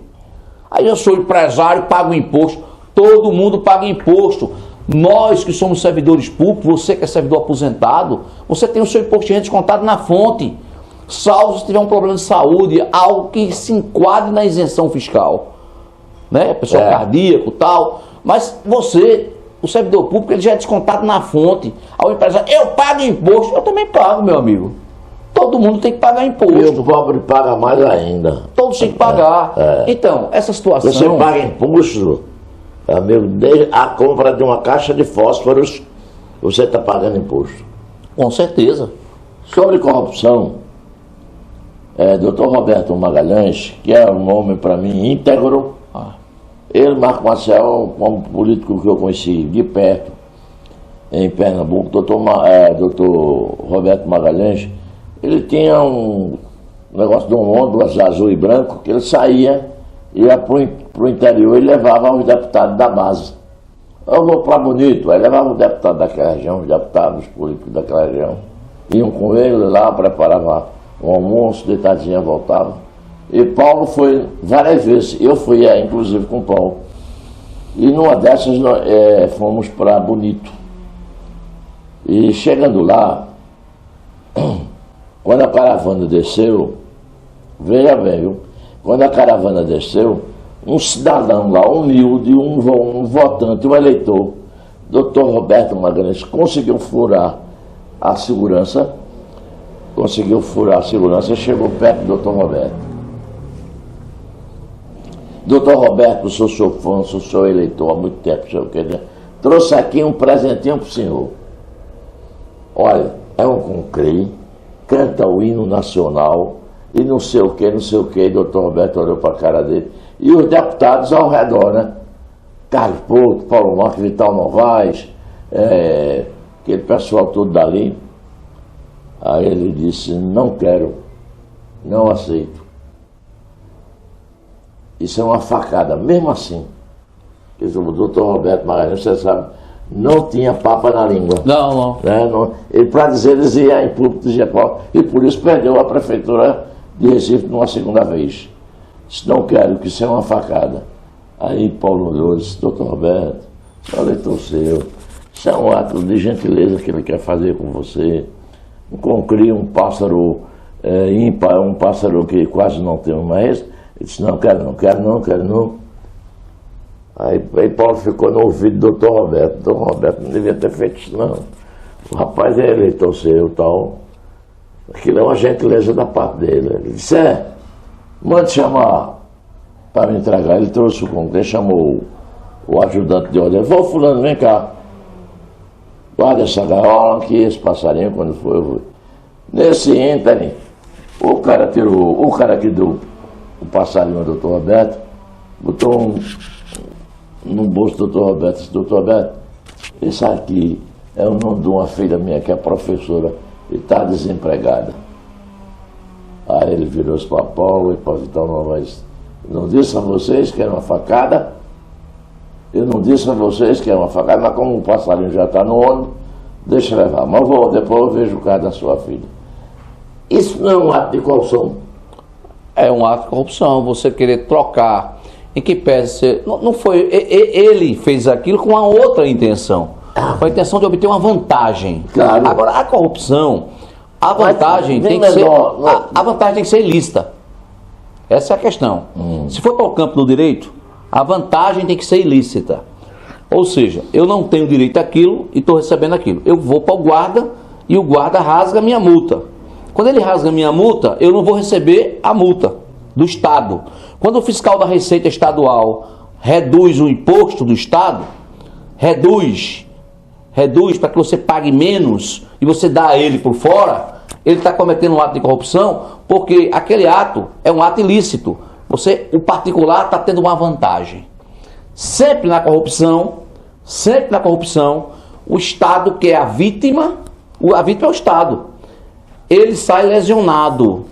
Aí eu sou empresário, pago imposto. Todo mundo paga imposto. Nós que somos servidores públicos, você que é servidor aposentado, você tem o seu imposto de renda descontado na fonte. Salvo se tiver um problema de saúde, algo que se enquadre na isenção fiscal. Né? Pessoal cardíaco e tal. Mas você, o servidor público, ele já é descontado na fonte. Ao empresário, eu pago imposto. Eu também pago, meu amigo. Todo mundo tem que pagar imposto. E o pobre paga mais ainda. Todos têm que pagar. Então, essa situação... Você paga imposto, amigo, desde a compra de uma caixa de fósforos, você está pagando imposto. Com certeza. Sobre corrupção, Dr. Roberto Magalhães, que é um homem para mim íntegro, ele, Marco Marcel, como político que eu conheci de perto, em Pernambuco, Dr. Roberto Magalhães, ele tinha um negócio de um ônibus azul e branco, que ele saía, ia para o interior e levava os deputados da base. Eu vou para Bonito, aí levava os deputados daquela região, os deputados políticos daquela região, iam com ele lá, preparava um almoço, deitadinha, voltava. E Paulo foi várias vezes, eu fui inclusive com Paulo. E numa dessas fomos para Bonito. E chegando lá, quando a caravana desceu, veja bem, viu? Quando a caravana desceu, um cidadão lá, humilde, um votante, um eleitor, Dr. Roberto Magalhães, conseguiu furar a segurança e chegou perto do Dr. Roberto. Doutor Roberto, sou seu fã, sou seu eleitor há muito tempo, trouxe aqui um presentinho para o senhor. Olha, é um concreio, canta o hino nacional e não sei o que, e doutor Roberto olhou para a cara dele. E os deputados ao redor, né? Carlos Porto, Paulo Marques, Vital Novaes, aquele pessoal todo dali. Aí ele disse, não quero, não aceito. Isso é uma facada, mesmo assim. O doutor Roberto Magalhães, você sabe, não tinha papa na língua. Não. Ele, para dizer, ele dizia em público, dizia Paulo, e por isso perdeu a prefeitura de Recife numa segunda vez. Disse, não quero, que isso é uma facada. Aí Paulo olhou e disse, doutor Roberto, sou eleitor seu, isso é um ato de gentileza que ele quer fazer com você. Concria um pássaro ímpar, um pássaro que quase não tem mais. Ele disse, não, quero não. Aí Paulo ficou no ouvido do Dr. Roberto. Dr. Roberto não devia ter feito isso, não. O rapaz é eleitor seu e tal. Aquilo é uma gentileza da parte dele. Ele disse, mande chamar para me entregar. Ele trouxe o concreto, chamou o ajudante de ordem. Vou, fulano, vem cá. Guarda essa gaiola aqui, esse passarinho, quando foi, eu vou. Nesse ínterim, o cara que deu o passarinho ao Dr. Roberto, botou no bolso do Dr. Roberto, disse, doutor Roberto, esse aqui é o nome de uma filha minha que é professora e está desempregada. Aí ele virou-se para Paulo e Paulo, então, mas não disse a vocês que era uma facada? Eu não disse a vocês que era uma facada, mas como o passarinho já está no ônibus, deixa eu levar. Mas depois eu vejo o caso da sua filha. Isso não é um ato de corrupção? É um ato de corrupção, você querer trocar, em que pese não foi, ele fez aquilo com uma outra intenção, com a intenção de obter uma vantagem. Claro. Agora, a corrupção, a vantagem tem que ser ilícita. Essa é a questão. Se for para o campo do direito, a vantagem tem que ser ilícita. Ou seja, eu não tenho direito àquilo e estou recebendo aquilo. Eu vou para o guarda e o guarda rasga a minha multa. Quando ele rasga a minha multa, eu não vou receber a multa do Estado. Quando o fiscal da Receita Estadual reduz o imposto do Estado, reduz para que você pague menos e você dá a ele por fora, ele está cometendo um ato de corrupção, porque aquele ato é um ato ilícito. O particular está tendo uma vantagem. Sempre na corrupção, o Estado, que é a vítima é o Estado. Ele sai lesionado.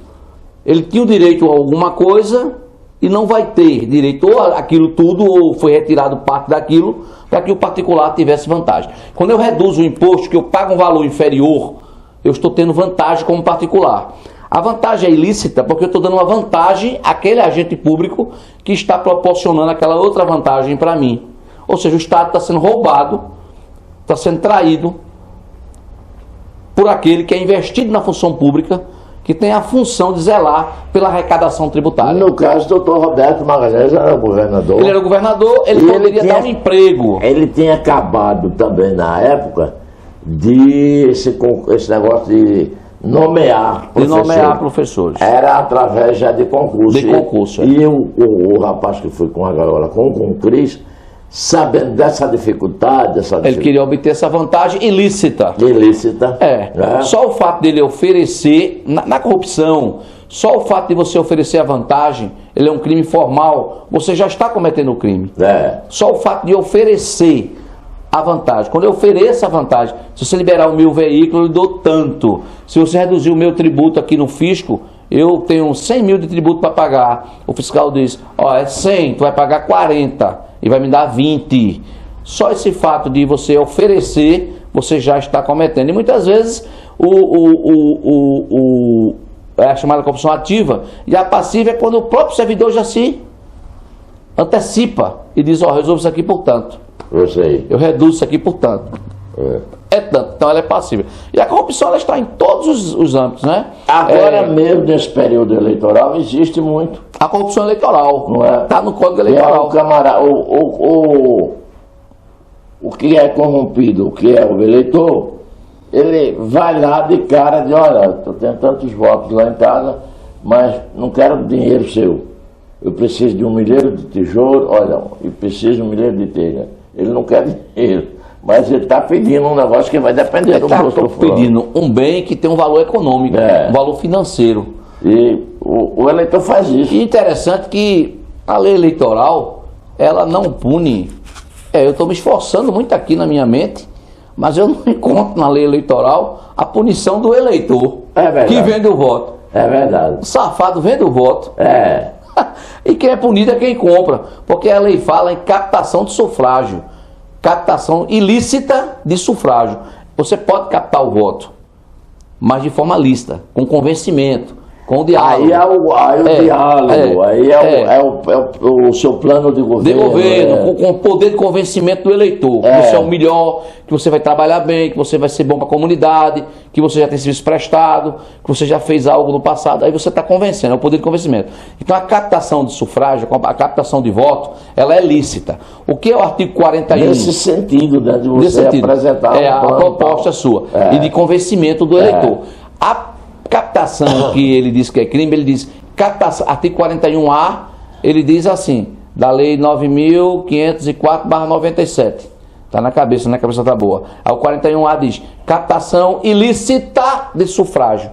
Ele tinha o direito a alguma coisa e não vai ter direito ou aquilo tudo, ou foi retirado parte daquilo, para que o particular tivesse vantagem. Quando eu reduzo o imposto, que eu pago um valor inferior, eu estou tendo vantagem como particular. A vantagem é ilícita porque eu estou dando uma vantagem àquele agente público que está proporcionando aquela outra vantagem para mim. Ou seja, o Estado está sendo roubado, está sendo traído por aquele que é investido na função pública, que tem a função de zelar pela arrecadação tributária. No caso, o doutor Roberto Magalhães era o governador. Ele era o governador, ele poderia dar um emprego. Ele tinha acabado também, na época, de esse negócio de nomear professores. Era através já de concurso. E o rapaz que foi com a gaiola, com o Cris, sabendo dessa dificuldade, ele queria obter essa vantagem ilícita. Né? Só o fato dele oferecer, na corrupção, só o fato de você oferecer a vantagem, ele é um crime formal, você já está cometendo o crime. Só o fato de oferecer a vantagem. Quando eu ofereço a vantagem, se você liberar o meu veículo, eu dou tanto. Se você reduzir o meu tributo aqui no fisco, eu tenho 100 mil de tributo para pagar. O fiscal diz, é 100, tu vai pagar 40 e vai me dar 20. Só esse fato de você oferecer, você já está cometendo. E muitas vezes é a chamada corrupção ativa, e a passiva é quando o próprio servidor já se antecipa e diz, resolvo isso aqui por tanto. Eu reduzo isso aqui por tanto. É tanto, então ela é passiva. E a corrupção, ela está em todos os âmbitos, né? Agora mesmo, nesse período eleitoral, existe muito. A corrupção eleitoral, não é? Está no Código Eleitoral. O que é corrompido, o que é o eleitor, ele vai lá de cara de, olha, eu tenho tantos votos lá em casa, mas não quero dinheiro seu. Eu preciso de 1 milheiro de tijolo, e preciso de 1 milheiro de telha. Ele não quer dinheiro, mas ele está pedindo um negócio que vai depender do bolso. Ele está pedindo um bem que tem um valor econômico, um valor financeiro. E o eleitor faz isso. E interessante que a lei eleitoral, ela não pune. Eu estou me esforçando muito aqui na minha mente, mas eu não encontro na lei eleitoral a punição do eleitor que vende o voto. É verdade. O safado vende o voto. E quem é punido é quem compra, porque a lei fala em captação de sufrágio, captação ilícita de sufrágio. Você pode captar o voto, mas de forma lícita, com convencimento, com o diálogo. Aí é o diálogo, aí é o seu plano de governo. Com o poder de convencimento do eleitor. Que você é o melhor, que você vai trabalhar bem, que você vai ser bom para a comunidade, que você já tem serviço prestado, que você já fez algo no passado. Aí você está convencendo, é o poder de convencimento. Então a captação de sufrágio, a captação de voto, ela é lícita. O que é o artigo 41? Nesse sentido, né, de você apresentar a proposta sua e de convencimento do eleitor. A captação que ele diz que é crime, ele diz, artigo 41A, ele diz assim, da lei 9.504/97. Está na cabeça está boa. Aí o 41A diz, captação ilícita de sufrágio,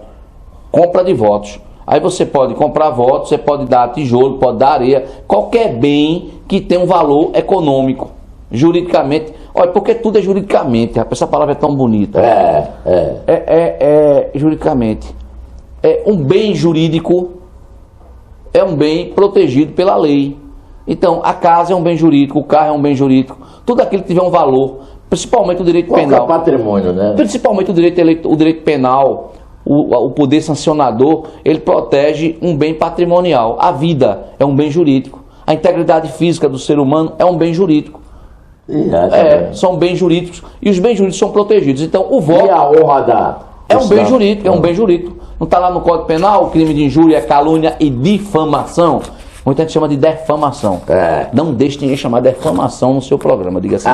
compra de votos. Aí você pode comprar votos, você pode dar tijolo, pode dar areia, qualquer bem que tenha um valor econômico, juridicamente. Olha, porque tudo é juridicamente, rapaz, essa palavra é tão bonita. Juridicamente. Um bem jurídico é um bem protegido pela lei. Então, a casa é um bem jurídico, o carro é um bem jurídico, tudo aquilo que tiver um valor, principalmente o direito penal. É o patrimônio, né? Principalmente o direito penal, o poder sancionador, ele protege um bem patrimonial. A vida é um bem jurídico. A integridade física do ser humano é um bem jurídico. São bens jurídicos. E os bens jurídicos são protegidos. Então, o voto... E a honra é um bem jurídico, um bem jurídico. Não está lá no Código Penal, o crime de injúria, calúnia e difamação. Muita gente chama de defamação. Não deixe ninguém chamar defamação no seu programa. Diga assim,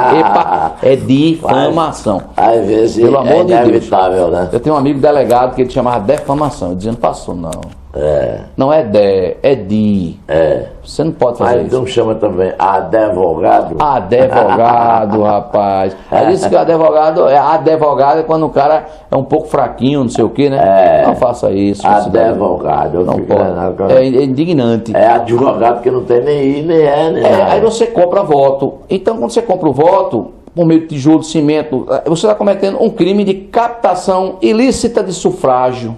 é difamação. Às vezes pelo amor de Deus. Inevitável, né? Eu tenho um amigo delegado que ele chamava defamação. Eu dizia, não passou, não. Não é DE, é DI. Você não pode fazer Aí isso. então chama também advogado. Advogado, rapaz. É isso que o advogado é quando o cara é um pouco fraquinho, não sei o que, né? Não faça isso. Advogado, Não pode. É indignante. É advogado que não tem nem I, nem E, nem A. Aí você compra voto. Então, quando você compra o voto, por meio de tijolo, cimento, você está cometendo um crime de captação ilícita de sufrágio.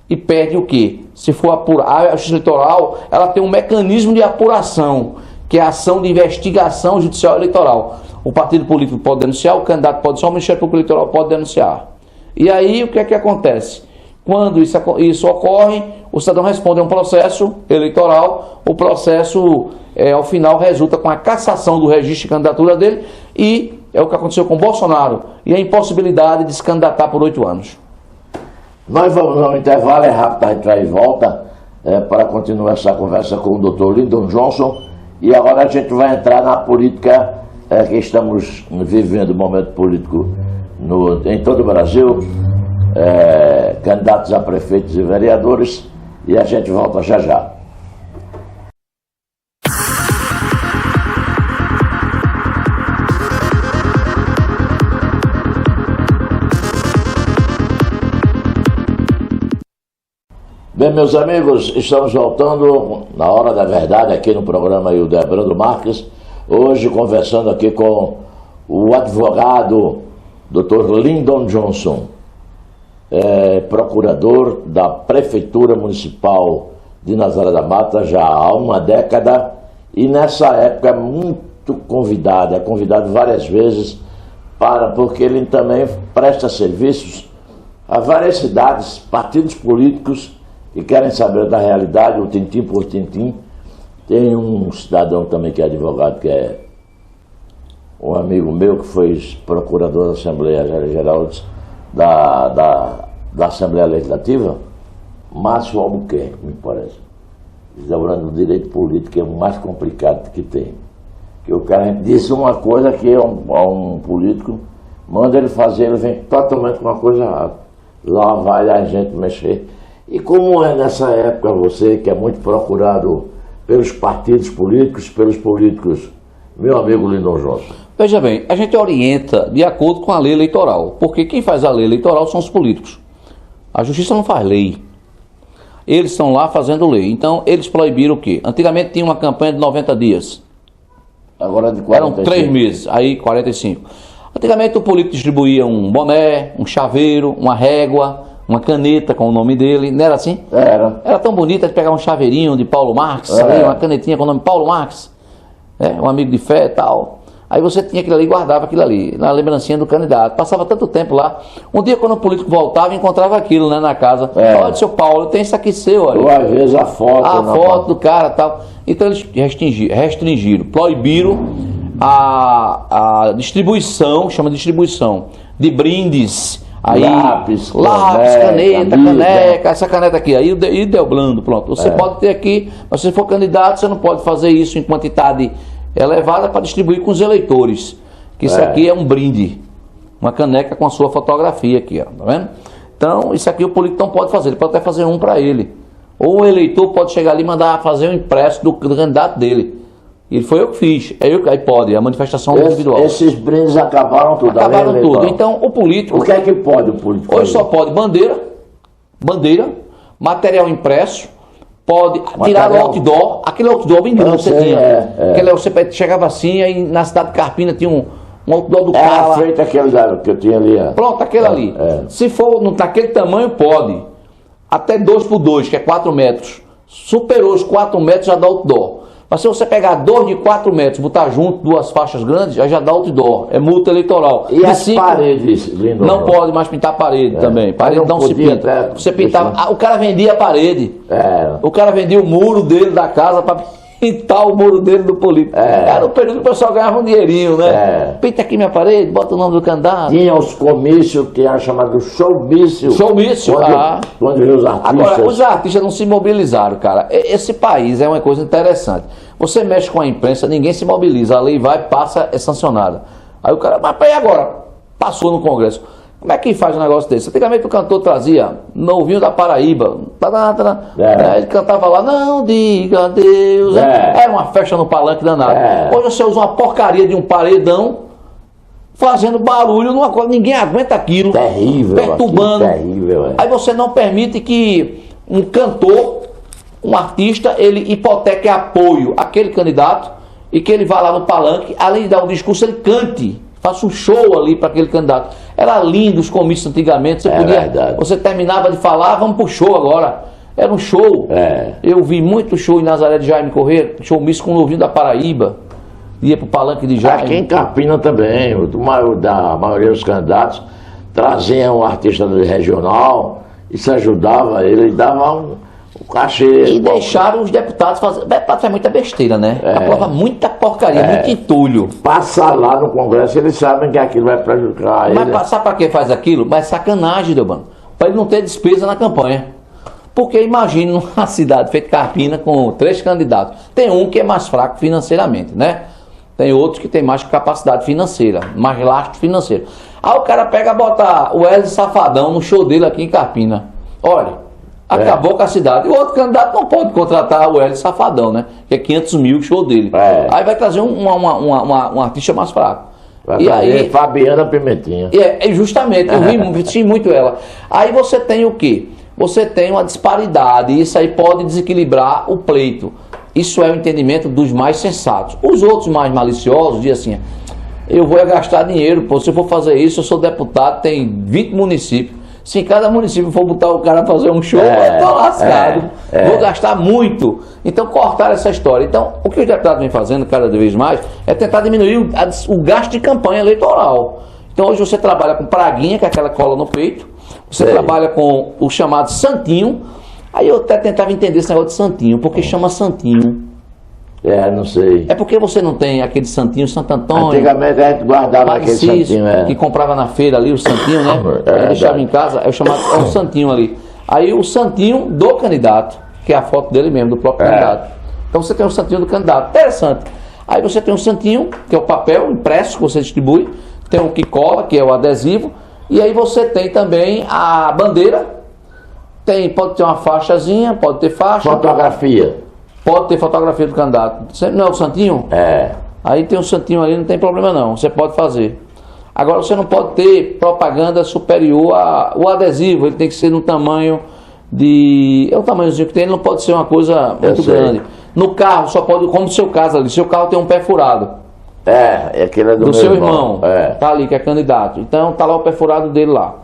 E perde o quê? Se for apurar, a Justiça Eleitoral, ela tem um mecanismo de apuração, que é a ação de investigação judicial eleitoral. O partido político pode denunciar, o candidato pode denunciar, o Ministério Público Eleitoral pode denunciar. E aí, o que é que acontece? Quando isso ocorre, o cidadão responde a um processo eleitoral, o processo, ao final, resulta com a cassação do registro de candidatura dele, e é o que aconteceu com o Bolsonaro, e a impossibilidade de se candidatar por 8 anos. Nós vamos ao intervalo, é rápido, a gente vai e volta para continuar essa conversa com o Dr. Lyndon Johnson. E agora a gente vai entrar na política que estamos vivendo, um momento político em todo o Brasil, candidatos a prefeitos e vereadores, e a gente volta já já. Bem, meus amigos, estamos voltando na hora da verdade aqui no programa Hildebrando Marques, hoje conversando aqui com o advogado Dr. Lyndon Johnson, procurador da Prefeitura Municipal de Nazaré da Mata já há uma década, e nessa época muito convidado, é convidado várias vezes, porque ele também presta serviços a várias cidades, partidos políticos, e querem saber da realidade, o tintim por tintim. Tem um cidadão também que é advogado, que é um amigo meu, que foi procurador da Assembleia Geral da Assembleia Legislativa, Márcio Albuquerque, me parece. Desdobrando o direito político é o mais complicado que tem. Que o cara diz uma coisa que é um político, manda ele fazer, ele vem totalmente com uma coisa errada. Lá vai a gente mexer. E como é nessa época você, que é muito procurado pelos partidos políticos, meu amigo Lyndon Johnson? Veja bem, a gente orienta de acordo com a lei eleitoral, porque quem faz a lei eleitoral são os políticos. A justiça não faz lei. Eles estão lá fazendo lei. Então, eles proibiram o quê? Antigamente tinha uma campanha de 90 dias. Agora de 45. Eram 3 meses, aí 45. Antigamente o político distribuía um boné, um chaveiro, uma régua, uma caneta com o nome dele, não era assim? Era tão bonita de pegar um chaveirinho de Paulo Marx, sabe? Uma canetinha com o nome Paulo Marx, um amigo de fé e tal. Aí você tinha aquilo ali, guardava aquilo ali, na lembrancinha do candidato. Passava tanto tempo lá. Um dia, quando o político voltava, encontrava aquilo, né, na casa. Olha, seu Paulo, tem isso aqui seu, olha. Ou às vezes a foto. A foto do cara e tal. Então eles restringiram, proibiram a distribuição, chama de distribuição, de brindes. Aí, lápis, caneta, caneca, essa caneta aqui, aí deu blando, pronto. Você pode ter aqui, mas se for candidato, você não pode fazer isso em quantidade elevada para distribuir com os eleitores. Que isso aqui é um brinde, uma caneca com a sua fotografia aqui, ó, tá vendo? Então, isso aqui o político não pode fazer, ele pode até fazer um para ele. Ou o eleitor pode chegar ali e mandar fazer um impresso do candidato dele. E foi eu que fiz. Aí pode, a manifestação individual. Esses brindes acabaram tudo. Acabaram tudo. Então, o político... O que é que pode o político hoje só pode bandeira, material impresso, pode tirar o outdoor, aquele outdoor bem grande que você tinha. Aquele, você chegava assim, aí na cidade de Carpina tinha um outdoor do cara lá. Feito aquele que eu tinha ali. Pronto, aquele ali. Se for naquele tamanho, pode. Até 2x2, que é 4 metros. Superou os 4 metros, já dá outdoor. Mas se você pegar 2 de 4 metros, botar junto 2 faixas grandes, já dá outdoor. É multa eleitoral. E as paredes, Lyndon? Não pode mais pintar parede também. Parede não se pinta. Você pintava. O cara vendia a parede. O cara vendia o muro dele da casa para pintar o muro dele do político. Era o período que o pessoal ganhava um dinheirinho, né? Pinta aqui minha parede, bota o nome do candidato. Tinha os comícios que era chamado showmício. Showmício, Onde os artistas... Agora, os artistas não se mobilizaram, cara. Esse país é uma coisa interessante. Você mexe com a imprensa, ninguém se mobiliza. A lei vai, passa, é sancionada. Aí o cara, mas e agora? Passou no Congresso. Como é que faz um negócio desse? Antigamente o cantor trazia Novinho da Paraíba, ele cantava lá, não diga adeus, era uma festa no palanque danado. Hoje você usa uma porcaria de um paredão, fazendo barulho numa coisa, ninguém aguenta aquilo, terrível, perturbando. Terrível, Aí você não permite que um cantor, um artista, ele hipoteque apoio àquele candidato e que ele vá lá no palanque, além de dar um discurso, ele cante, faça um show ali para aquele candidato. Era lindo os comícios antigamente, você terminava de falar, vamos pro show agora. Era um show. Eu vi muito show em Nazaré de Jaime Corrêa, showmício com o Novinho da Paraíba, ia pro palanque de Jaime. Aqui em Campina também, a maioria dos candidatos traziam um artista regional, isso ajudava ele, dava um cachê. E deixaram os deputados fazer. Deputado faz muita besteira, né? Aprova muita porcaria, muito entulho. Passar lá no Congresso, eles sabem que aquilo vai prejudicar ele. Mas passar para quem faz aquilo? Mas sacanagem, Delbano. Para ele não ter despesa na campanha. Porque imagine uma cidade feita Carpina com 3 candidatos. Tem um que é mais fraco financeiramente, né? Tem outros que tem mais capacidade financeira, mais lastro financeiro. Aí o cara pega e bota o Wesley Safadão no show dele aqui em Carpina. Olha. Acabou com a cidade. E o outro candidato não pode contratar o Wesley Safadão, né? Que é 500 mil o show dele. Aí vai trazer um artista mais fraco. E aí, Fabiana Pimentinha. Justamente, eu vi muito ela. Aí você tem o quê? Você tem uma disparidade, e isso aí pode desequilibrar o pleito. Isso é o entendimento dos mais sensatos. Os outros mais maliciosos dizem assim, eu vou gastar dinheiro, pô, se eu for fazer isso, eu sou deputado, tem 20 municípios. Se cada município for botar o cara a fazer um show, eu estou lascado. Vou gastar muito. Então, cortar essa história. Então, o que os deputados vêm fazendo cada vez mais é tentar diminuir o gasto de campanha eleitoral. Então, hoje você trabalha com praguinha, que é aquela cola no peito. Você trabalha com o chamado santinho. Aí eu até tentava entender esse negócio de santinho. Por que chama santinho? Não sei. É porque você não tem aquele santinho Santo Antônio. Antigamente a gente guardava aquele santinho. Que comprava na feira ali, o santinho, né? Deixava em casa, é o santinho ali. Aí o santinho do candidato, que é a foto dele mesmo, do próprio candidato. Então você tem o santinho do candidato. Interessante. Aí você tem o santinho, que é o papel impresso que você distribui. Tem o que cola, que é o adesivo. E aí você tem também a bandeira. Pode ter uma faixazinha, pode ter faixa. Fotografia. Pode ter fotografia do candidato. Você não é o santinho? Aí tem um santinho ali, não tem problema não. Você pode fazer. Agora você não pode ter propaganda superior ao adesivo. Ele tem que ser no tamanho de... É o tamanhozinho que tem, ele não pode ser uma coisa muito grande. No carro, só pode... Como no seu caso ali. Seu carro tem um pé furado. Aquele é do seu irmão. Tá ali, que é candidato. Então tá lá o pé furado dele lá.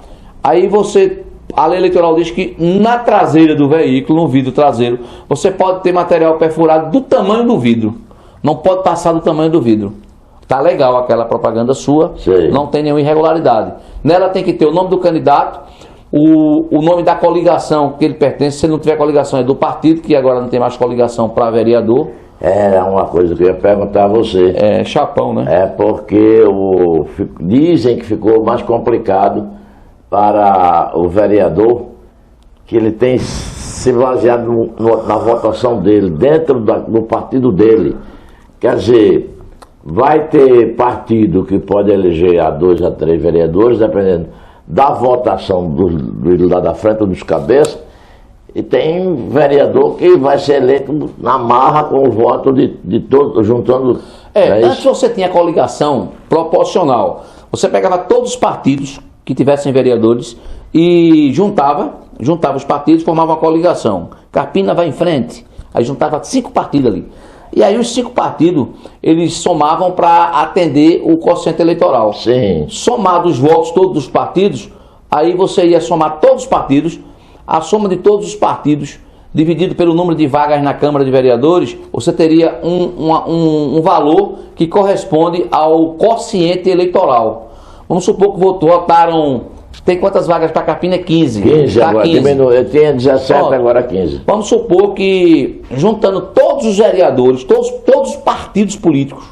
Aí você... A lei eleitoral diz que na traseira do veículo, no vidro traseiro, você pode ter material perfurado do tamanho do vidro. Não pode passar do tamanho do vidro. Tá legal aquela propaganda sua, não tem nenhuma irregularidade. Nela tem que ter o nome do candidato, o nome da coligação que ele pertence. Se ele não tiver coligação, é do partido, que agora não tem mais coligação para vereador. Era uma coisa que eu ia perguntar a você. Chapão, né? Porque dizem que ficou mais complicado para o vereador, que ele tem se baseado na votação dele, dentro do partido dele. Quer dizer, vai ter partido que pode eleger a 2 a 3 vereadores, dependendo da votação do lá da frente ou dos cabeças, e tem vereador que vai ser eleito na marra com o voto de todos, juntando... Antes você tinha coligação proporcional. Você pegava todos os partidos que tivessem vereadores e juntava os partidos, formava uma coligação. Carpina vai em frente. Aí juntava 5 partidos ali. E aí os 5 partidos, eles somavam para atender o quociente eleitoral. Somados os votos todos dos partidos, aí você ia somar todos os partidos, a soma de todos os partidos, dividido pelo número de vagas na Câmara de Vereadores, você teria um valor que corresponde ao quociente eleitoral. Vamos supor que votaram... Tem quantas vagas para Carpina? 15. 15 tá agora, 15. Eu tinha 17, agora 15. Vamos supor que, juntando todos os vereadores, todos os partidos políticos,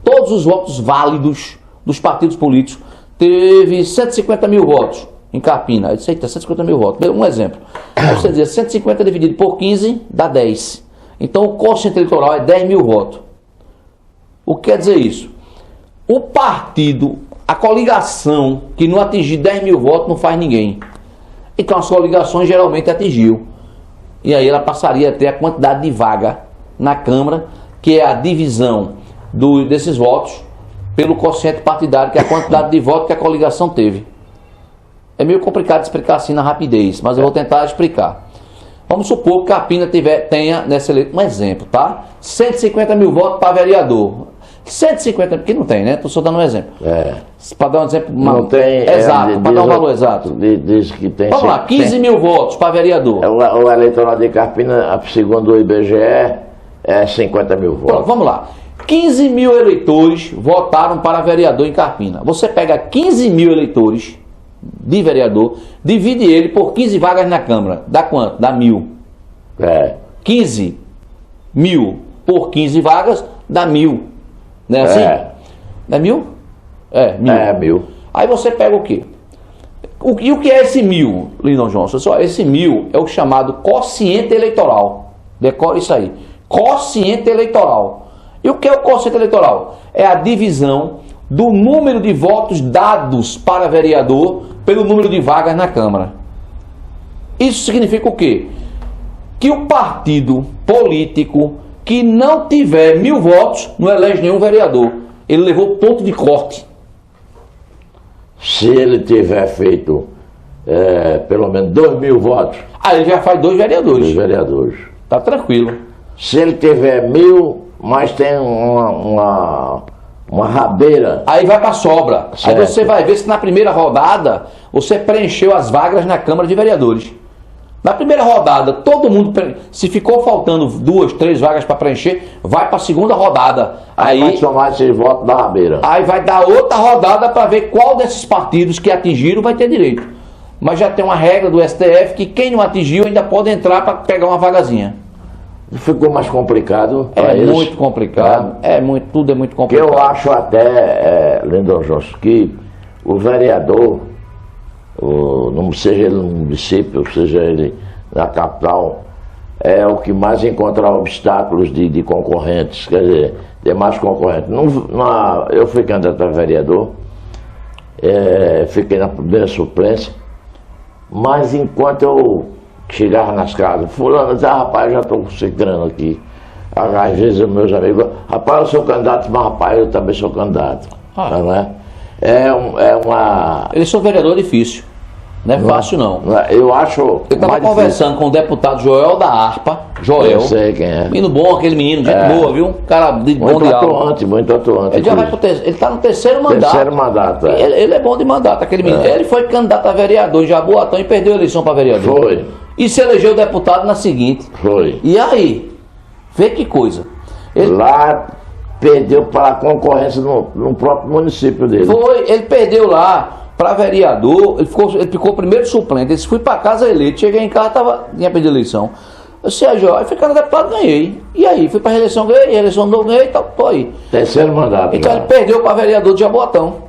todos os votos válidos dos partidos políticos, teve 150 mil votos em Carpina. Eu disse, eita, 150 mil votos. Um exemplo. Aí você dizia, 150 dividido por 15 dá 10. Então o quociente eleitoral é 10 mil votos. O que quer dizer isso? O partido A coligação que não atingir 10 mil votos não faz ninguém. Então as coligações geralmente atingiu. E aí ela passaria a ter a quantidade de vaga na Câmara, que é a divisão desses votos pelo quociente partidário, que é a quantidade de votos que a coligação teve. É meio complicado de explicar assim na rapidez, mas eu vou tentar explicar. Vamos supor que Carpina tenha nessa eleição, um exemplo, tá? 150 mil votos para vereador. 150, porque não tem, né? Estou só dando um exemplo. Para dar um exemplo não tem, exato, para dar um valor exato. Diz que tem. Vamos lá, 15 mil votos para vereador. O eleitoral de Carpina, segundo o IBGE, é 50 mil votos. Pronto, vamos lá. 15 mil eleitores votaram para vereador em Carpina. Você pega 15 mil eleitores de vereador, divide ele por 15 vagas na Câmara. Dá quanto? Dá 1.000. 15 mil por 15 vagas dá 1.000. Não é assim? Não é 1.000? É, 1.000. É, 1.000. Aí você pega o quê? E o que é esse 1.000, Lindon Johnson? Esse 1.000 é o chamado quociente eleitoral. Decore isso aí. Quociente eleitoral. E o que é o quociente eleitoral? É a divisão do número de votos dados para vereador pelo número de vagas na Câmara. Isso significa o quê? Que o partido político que não tiver 1.000 votos não elege nenhum vereador. Ele levou ponto de corte. Se ele tiver feito pelo menos 2.000 votos... Aí ele já faz 2 vereadores. 2 vereadores. Tá tranquilo. Se ele tiver 1.000, mas tem uma rabeira... Aí vai para sobra. Certo. Aí você vai ver se na primeira rodada você preencheu as vagas na Câmara de Vereadores. Na primeira rodada, todo mundo, se ficou faltando 2, 3 vagas para preencher, vai para a segunda rodada. Aí vai somar esses votos da rabeira. Aí vai dar outra rodada para ver qual desses partidos que atingiram vai ter direito. Mas já tem uma regra do STF que quem não atingiu ainda pode entrar para pegar uma vagazinha. Ficou mais complicado. É muito complicado. Tudo é muito complicado. Que eu acho até, Lindon Johnson, que o vereador, não seja ele no município, seja ele na capital, é o que mais encontra obstáculos de concorrentes, quer dizer, demais concorrentes. Eu fui candidato a vereador, fiquei na primeira suplência, mas enquanto eu chegava nas casas, fulano dizia, rapaz, já estou sem grana aqui. Às vezes meus amigos, rapaz, eu sou candidato, mas rapaz, eu também sou candidato. Não é? Eleição vereador é difícil. Não é fácil, não. Eu acho. Eu estava conversando com o deputado Joel da Harpa. Joel. Eu sei quem é. Menino bom, aquele menino, gente boa, viu? Cara de bom muito de atuante, muito atuante. Ele já vai ele está no terceiro mandato. Terceiro mandato, Ele é bom de mandato, aquele menino. Ele foi candidato a vereador em Jaboatão e perdeu a eleição para vereador. Foi. E se elegeu deputado na seguinte. Foi. E aí? Vê que coisa. Lá perdeu para a concorrência no próprio município dele. Foi, ele perdeu lá para vereador, ele ficou primeiro suplente. Ele foi para casa eleito, cheguei em casa, tinha perdido a eleição. Eu Sérgio, aí fui deputado, ganhei. E aí, fui para a reeleição, ganhei, eleição não ganhei, então tô aí. Terceiro mandato. Então ele perdeu para vereador de Jaboatão.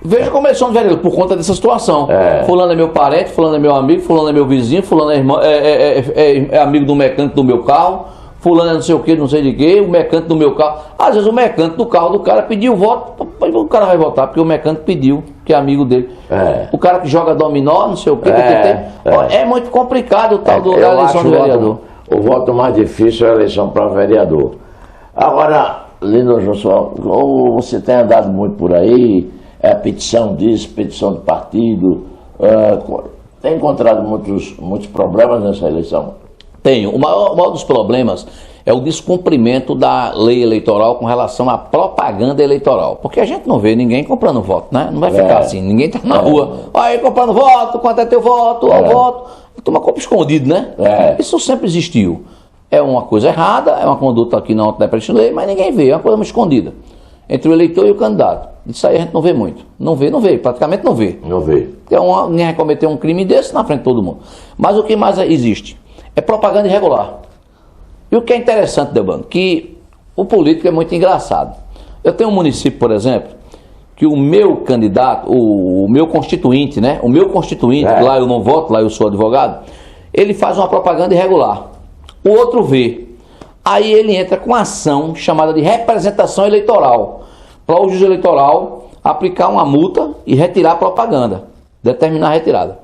Veja como eles são de vereador, por conta dessa situação. Fulano é meu parente, fulano é meu amigo, fulano é meu vizinho, fulano é, irmão, é amigo do mecânico do meu carro, fulano é não sei o que, não sei de que, o mecânico do meu carro. Às vezes o mecânico do carro do cara pediu voto, o cara vai votar, porque o mecânico pediu, que é amigo dele. O cara que joga dominó, não sei o que, é muito complicado o tal da eleição de vereador. O voto mais difícil é a eleição para vereador. Agora, Lindon Johnson, você tem andado muito por aí, petição disso, petição do partido, tem encontrado muitos problemas nessa eleição? Tenho. O maior dos problemas é o descumprimento da lei eleitoral com relação à propaganda eleitoral. Porque a gente não vê ninguém comprando voto, né? Não vai ficar assim, ninguém tá na rua, aí comprando voto, quanto é teu voto, o voto. Toma compra escondido, né? Isso sempre existiu. É uma coisa errada, é uma conduta que não é presta lei, mas ninguém vê, é uma coisa escondida. Entre o eleitor e o candidato. Isso aí a gente não vê muito. Não vê, praticamente não vê. Não vê. Porque ninguém vai cometer um crime desse na frente de todo mundo. Mas o que mais existe? É propaganda irregular. E o que é interessante, Delbano, que o político é muito engraçado. Eu tenho um município, por exemplo, que o meu candidato, o meu constituinte, né? O meu constituinte, lá eu não voto, lá eu sou advogado, ele faz uma propaganda irregular. O outro vê. Aí ele entra com ação chamada de representação eleitoral. Para o juiz eleitoral aplicar uma multa e retirar a propaganda, determinar a retirada.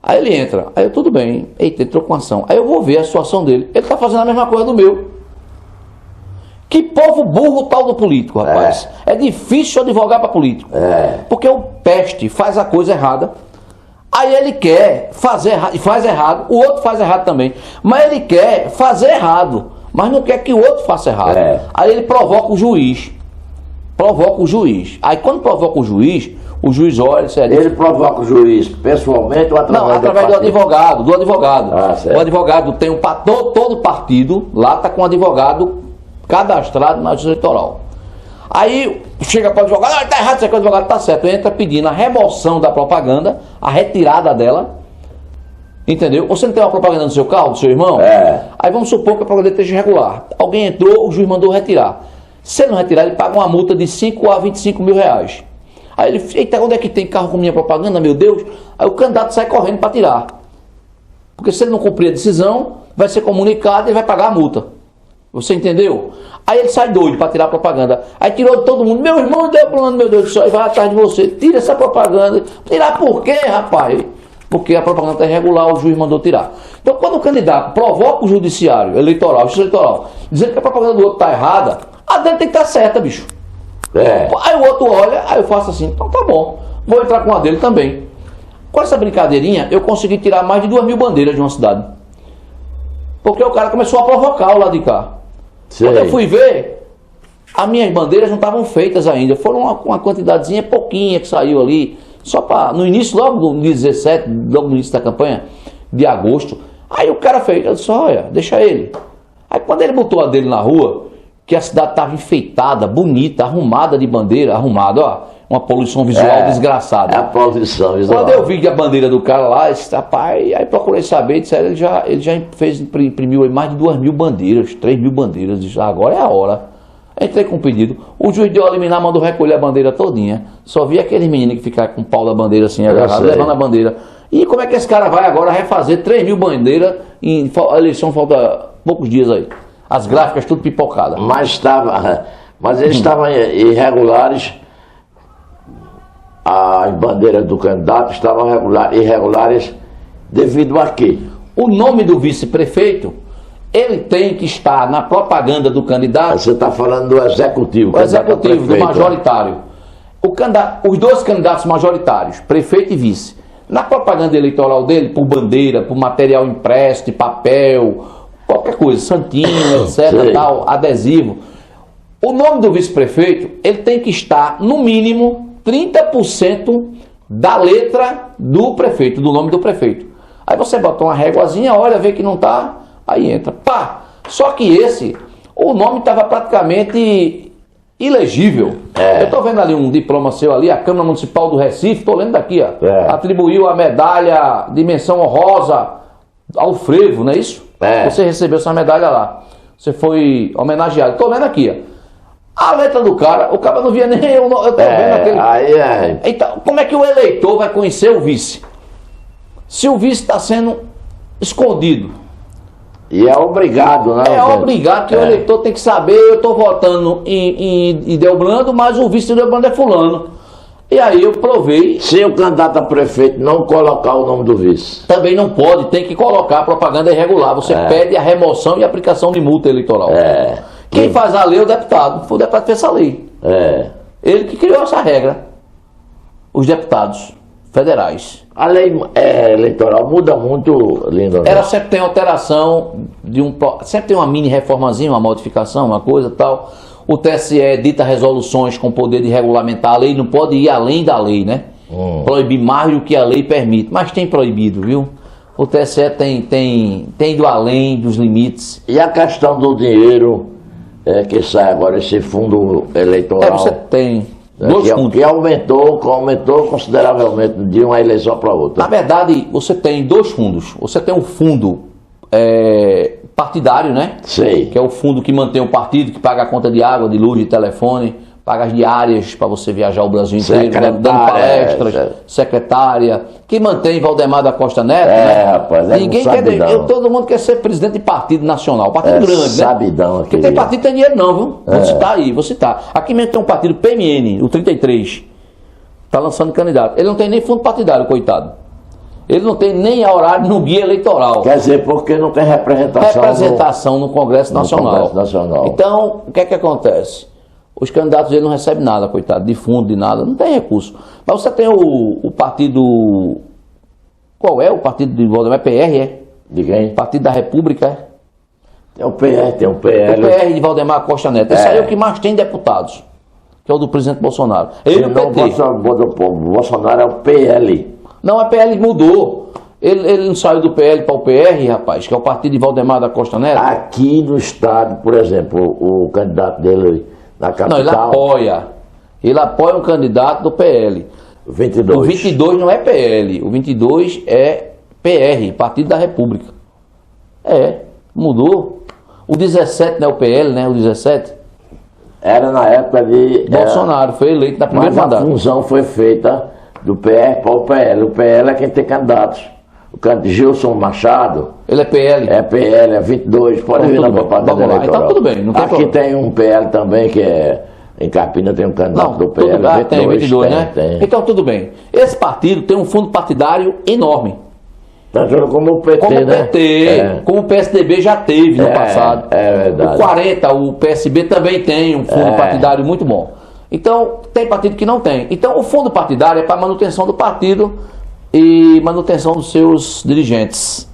Aí ele entra, aí eu, tudo bem, eita, entrou com ação. Aí eu vou ver a situação dele, ele está fazendo a mesma coisa do meu. Que povo burro tal do político, rapaz. É difícil advogar para político. Porque o peste faz a coisa errada, aí ele quer fazer e faz errado, o outro faz errado também. Mas ele quer fazer errado, mas não quer que o outro faça errado. Aí ele provoca o juiz. Aí quando provoca o juiz olha... Ele provoca o juiz pessoalmente ou através Não, através do advogado. Certo. O advogado tem todo partido, lá está com um advogado cadastrado na Justiça Eleitoral. Aí chega para o advogado, está errado, isso aqui, o advogado está certo. Entra pedindo a remoção da propaganda, a retirada dela. Entendeu? Você não tem uma propaganda no seu carro, do seu irmão? Aí vamos supor que a propaganda esteja irregular. Alguém entrou, o juiz mandou retirar. Se ele não retirar, ele paga uma multa de 5 a 25 mil reais. Aí ele, eita, onde é que tem carro com minha propaganda, meu Deus? Aí o candidato sai correndo para tirar. Porque se ele não cumprir a decisão, vai ser comunicado e vai pagar a multa. Você entendeu? Aí ele sai doido para tirar a propaganda. Aí tirou de todo mundo. Meu irmão deu plano, meu Deus do céu, e vai atrás de você. Tira essa propaganda. Tirar por quê, rapaz? Porque a propaganda está irregular, o juiz mandou tirar. Então, quando o candidato provoca o judiciário eleitoral, justiça eleitoral, dizendo que a propaganda do outro está errada, a dele tem que estar certa, bicho. Aí o outro olha, aí eu faço assim, então tá bom, vou entrar com a dele também. Com essa brincadeirinha, eu consegui tirar mais de 2.000 bandeiras de uma cidade. Porque o cara começou a provocar o lado de cá. Quando eu fui ver, as minhas bandeiras não estavam feitas ainda. Foram uma quantidadezinha pouquinha que saiu ali. Só para no início, logo no dia 17, logo no início da campanha de agosto. Aí o cara fez, eu disse, olha, deixa ele. Aí quando ele botou a dele na rua, que a cidade estava enfeitada, bonita, arrumada de bandeira, uma poluição visual desgraçada. É a poluição visual. Quando eu vi que a bandeira do cara lá, esse rapaz, aí procurei saber, disseram, ele já imprimiu mais de 2.000 bandeiras, 3.000 bandeiras, disse, agora é a hora. Entrei com o pedido, o juiz deu a liminar, mandou recolher a bandeira todinha. Só vi aquele menino que fica com o pau da bandeira assim, agarrado, levando a bandeira. E como é que esse cara vai agora refazer 3.000 bandeiras, a eleição falta poucos dias aí. As gráficas tudo pipocadas. Mas eles estavam irregulares. As bandeiras do candidato estavam irregulares devido a quê? O nome do vice-prefeito, ele tem que estar na propaganda do candidato. Você está falando do executivo. O executivo, do majoritário. Os dois candidatos majoritários, prefeito e vice, na propaganda eleitoral dele, por bandeira, por material impresso, de papel, qualquer coisa, santinho, etc, tal, adesivo. O nome do vice-prefeito, ele tem que estar, no mínimo, 30% da letra do prefeito, do nome do prefeito. Aí você bota uma réguazinha, olha, vê que não tá, aí entra. Pá! Só que o nome estava praticamente ilegível. Eu estou vendo ali um diploma seu ali, a Câmara Municipal do Recife, estou lendo daqui, ó. Atribuiu a medalha de menção honrosa ao frevo, não é isso? Você recebeu essa medalha lá. Você foi homenageado. Estou lendo aqui, ó. A letra do cara, o cara não via nem eu tô vendo aquele. Então, como é que o eleitor vai conhecer o vice? Se o vice está sendo escondido. E é obrigado, né? É obrigado, que o eleitor tem que saber, eu estou votando em Delbrando, mas o vice de Delbrando é fulano. E aí eu provei. Se o candidato a prefeito não colocar o nome do vice. Também não pode, tem que colocar a propaganda irregular. Você pede a remoção e aplicação de multa eleitoral. Quem faz a lei é o deputado. Foi o deputado que fez essa lei. Ele que criou essa regra. Os deputados federais. A lei eleitoral muda muito, Lindo. Ela sempre tem alteração, sempre tem uma mini reformazinha, uma modificação, uma coisa e tal. O TSE dita resoluções com poder de regulamentar a lei, não pode ir além da lei, né? Proibir mais do que a lei permite, mas tem proibido, viu? O TSE tem ido além dos limites. E a questão do dinheiro que sai agora, esse fundo eleitoral? Você tem dois fundos. Que aumentou consideravelmente de uma eleição para outra. Na verdade, você tem dois fundos. Você tem um fundo partidário, né? Sei. Que é o fundo que mantém o partido, que paga a conta de água, de luz, de telefone, paga as diárias para você viajar o Brasil inteiro, dando palestras, secretária, que mantém Valdemar da Costa Neto, né? Rapaz, ninguém todo mundo quer ser presidente de partido nacional, partido grande, sabidão, né? Porque tem partido que tem dinheiro não, viu? Vou citar aí, vou citar. Aqui mesmo tem um partido PMN, o 33, Está lançando candidato. Ele não tem nem fundo partidário, coitado. Ele não tem nem horário no guia eleitoral. Quer dizer, porque não tem representação no Congresso Nacional. Congresso Nacional. Então, o que é que acontece? Os candidatos dele não recebem nada, coitado, de fundo, de nada, não tem recurso. Mas você tem o partido... Qual é o partido de Valdemar? É PR, é? De quem? Partido da República, é? Tem o PR, tem o PL. O PR de Valdemar Costa Neto. Esse aí é o que mais tem deputados, que é o do presidente Bolsonaro. Ele não, o PT. O Bolsonaro é o PL. Não, a PL mudou. Ele não saiu do PL para o PR, rapaz, que é o partido de Valdemar da Costa Neto? Aqui no estado, por exemplo, o candidato dele na capital... Não, ele apoia. Ele apoia um candidato do PL. 22. O 22 não é PL, o 22 é PR, Partido da República. Mudou. O 17 não é o PL, né? O 17? Era na época de... Bolsonaro foi eleito na primeira mandato. Mas a fusão foi feita do PR para o PL. O PL é quem tem candidatos. O candidato Gilson Machado... Ele é PL? É PL, é 22, pode vir na propaganda eleitoral. Então tudo bem, não tem Aqui problema. tem um PL também, que é... Em Carpina tem um candidato do PL. Tem 22, né? Então tudo bem. Esse partido tem um fundo partidário enorme. Tanto como o PT, como o né? PT, como o PSDB já teve no passado. É verdade. O 40, o PSB também tem um fundo partidário muito bom. Então, tem partido que não tem. Então, o fundo partidário é para manutenção do partido e manutenção dos seus dirigentes.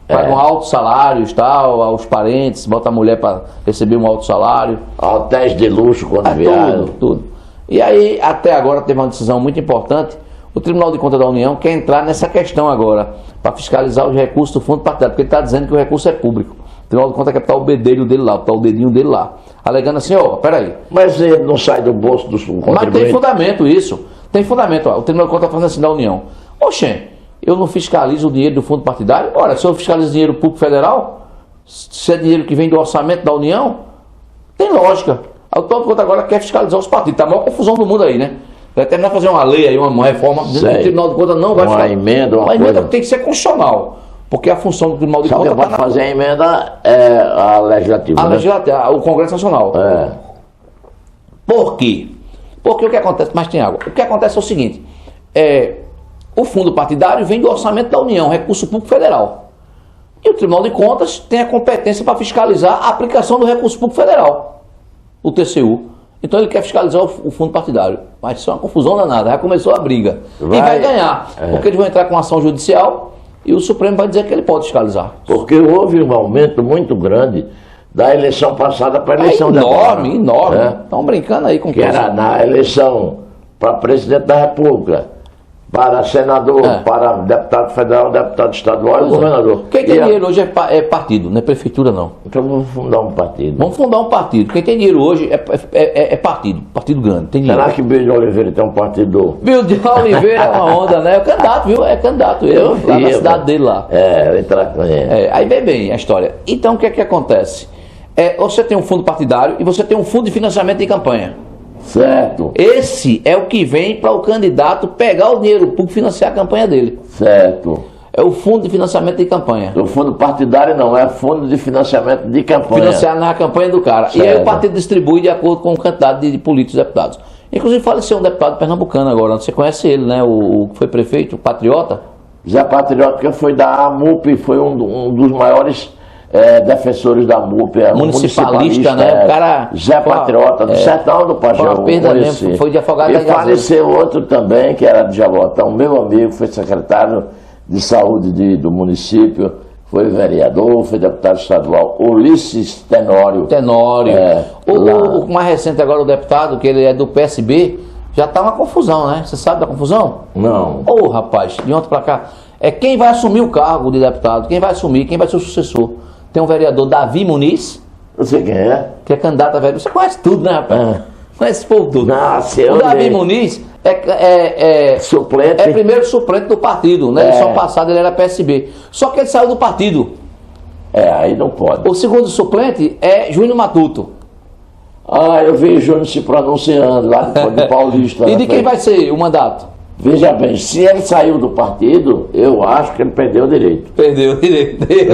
Pagam altos salários, tal, aos parentes, bota a mulher para receber um alto salário. Hotéis de luxo quando viajam. Tudo. E aí, até agora, teve uma decisão muito importante. O Tribunal de Contas da União quer entrar nessa questão agora, para fiscalizar os recursos do fundo partidário, porque ele está dizendo que o recurso é público. O Tribunal de Contas quer botar o bedelho dele lá, botar o dedinho dele lá. Alegando assim, peraí. Mas ele não sai do bolso dos contribuintes. Mas tem fundamento isso. Tem fundamento. O Tribunal de Contas está falando assim da União. Oxê, eu não fiscalizo o dinheiro do fundo partidário? Ora, se eu fiscalizo dinheiro público federal, se é dinheiro que vem do orçamento da União, tem lógica. O Tribunal de Contas agora quer fiscalizar os partidos. Está a maior confusão do mundo aí, né? Vai terminar de fazer uma lei aí, uma reforma, dentro do Tribunal de Contas não vai fiscalizar. Uma emenda, uma emenda tem que ser constitucional. Porque a função do Tribunal de Contas... Só que pode fazer a emenda é a legislativa. A legislativa, o Congresso Nacional. Por quê? Porque o que acontece... Mas tem água. O que acontece é o seguinte. O fundo partidário vem do orçamento da União, recurso público federal. E o Tribunal de Contas tem a competência para fiscalizar a aplicação do recurso público federal. O TCU. Então ele quer fiscalizar o fundo partidário. Mas isso é uma confusão danada. Já começou a briga. E vai ganhar. Porque eles vão entrar com ação judicial e o Supremo vai dizer que ele pode fiscalizar. Porque houve um aumento muito grande da eleição passada para a eleição enorme, enorme. Estão brincando aí com que era na eleição para presidente da República, para senador, para deputado federal, deputado estadual e governador. Quem tem dinheiro hoje é partido, não é prefeitura não. Então vamos fundar um partido. Vamos fundar um partido. Quem tem dinheiro hoje é partido, partido grande. Tem dinheiro. Será que Bill de Oliveira tem um partido? Bill de Oliveira é uma onda, né? É candidato, viu? É candidato. Eu lá na cidade dele lá. Aí vem bem a história. Então o que é que acontece? Você tem um fundo partidário e você tem um fundo de financiamento de campanha. Certo. Esse é o que vem para o candidato pegar o dinheiro público e financiar a campanha dele. Certo. É o fundo de financiamento de campanha. O fundo partidário não, é fundo de financiamento de campanha. Financiar na campanha do cara. Certo. E aí o partido distribui de acordo com o quantidade de políticos e deputados. Inclusive faleceu um deputado pernambucano agora, você conhece ele, né? O que foi prefeito, o Patriota? Zé Patriota, que foi da AMUP, foi um dos maiores defensores da AMUP. Municipalista, né? O cara... Zé Patriota, do Sertão do Pajão. Foi uma perda mesmo, foi de afogado e faleceu outro também, que era de Jabotão, meu amigo, foi secretário de saúde do município, foi vereador, foi deputado estadual, Ulisses Tenório. O mais recente agora, o deputado, que ele é do PSB, já está uma confusão, né? Você sabe da confusão? Não. Rapaz, de ontem para cá, quem vai assumir o cargo de deputado, quem vai ser o sucessor. Tem um vereador, Davi Muniz. Eu sei quem é. Que é candidato a vereador. Você conhece tudo, né, rapaz? Conhece esse povo tudo. O Davi Muniz suplente. É primeiro suplente do partido. Na eleição passada ele era PSB. Só que ele saiu do partido. Aí não pode. O segundo suplente é Júnior Matuto. Eu vi Júnior se pronunciando lá de Paulista. E de quem vai ser o mandato? Veja bem, se ele saiu do partido, eu acho que ele perdeu o direito. Perdeu o direito dele.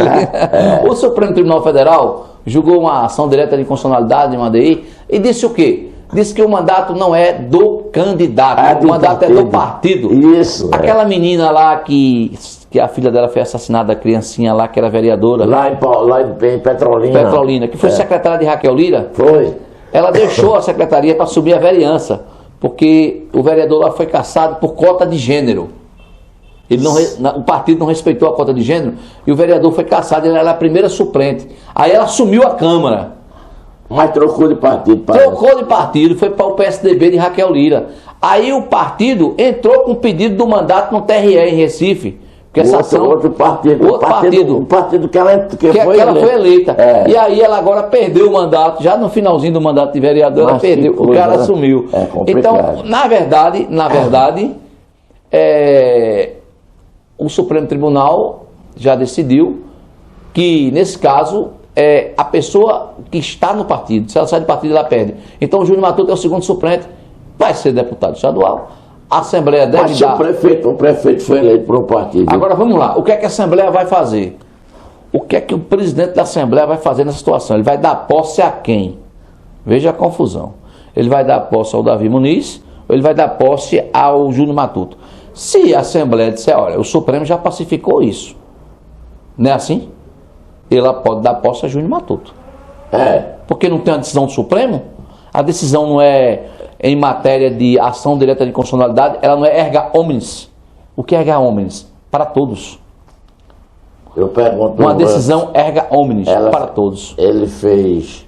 O Supremo Tribunal Federal julgou uma ação direta de inconstitucionalidade, uma ADI, e disse o quê? Diz que o mandato não é do candidato, o mandato é do partido. Isso. Aquela menina lá que a filha dela foi assassinada, a criancinha lá que era vereadora. Lá em Petrolina. Petrolina, que foi secretária de Raquel Lira. Foi. Ela deixou a secretaria para subir a vereança, porque o vereador lá foi cassado por cota de gênero. O partido não respeitou a cota de gênero e o vereador foi cassado, ele era a primeira suplente. Aí ela assumiu a Câmara. Mas trocou de partido. Trocou de partido, foi para o PSDB de Raquel Lira. Aí o partido entrou com pedido do mandato no TRE em Recife. Porque essa ação, outro partido. O partido que ela foi eleita. E aí ela agora perdeu o mandato, já no finalzinho do mandato de vereador, ela perdeu, o cara assumiu. Então, na verdade, o Supremo Tribunal já decidiu que, nesse caso, a pessoa que está no partido, se ela sai do partido, ela perde. Então o Júnior Matuto é o segundo suplente, vai ser deputado estadual. A Assembleia deve dar... o prefeito foi eleito por um partido. Agora vamos lá, o que é que a Assembleia vai fazer? O que é que o presidente da Assembleia vai fazer nessa situação? Ele vai dar posse a quem? Veja a confusão. Ele vai dar posse ao Davi Muniz ou ele vai dar posse ao Júnior Matuto? Se a Assembleia disser, olha, o Supremo já pacificou isso, não é assim? Ela pode dar posse a Júnior Matuto. Porque não tem uma decisão do Supremo? A decisão não é em matéria de ação direta de constitucionalidade, ela não é erga omnes. O que é erga omnes? Para todos. Eu pergunto... Uma decisão erga omnes para todos. Ele fez...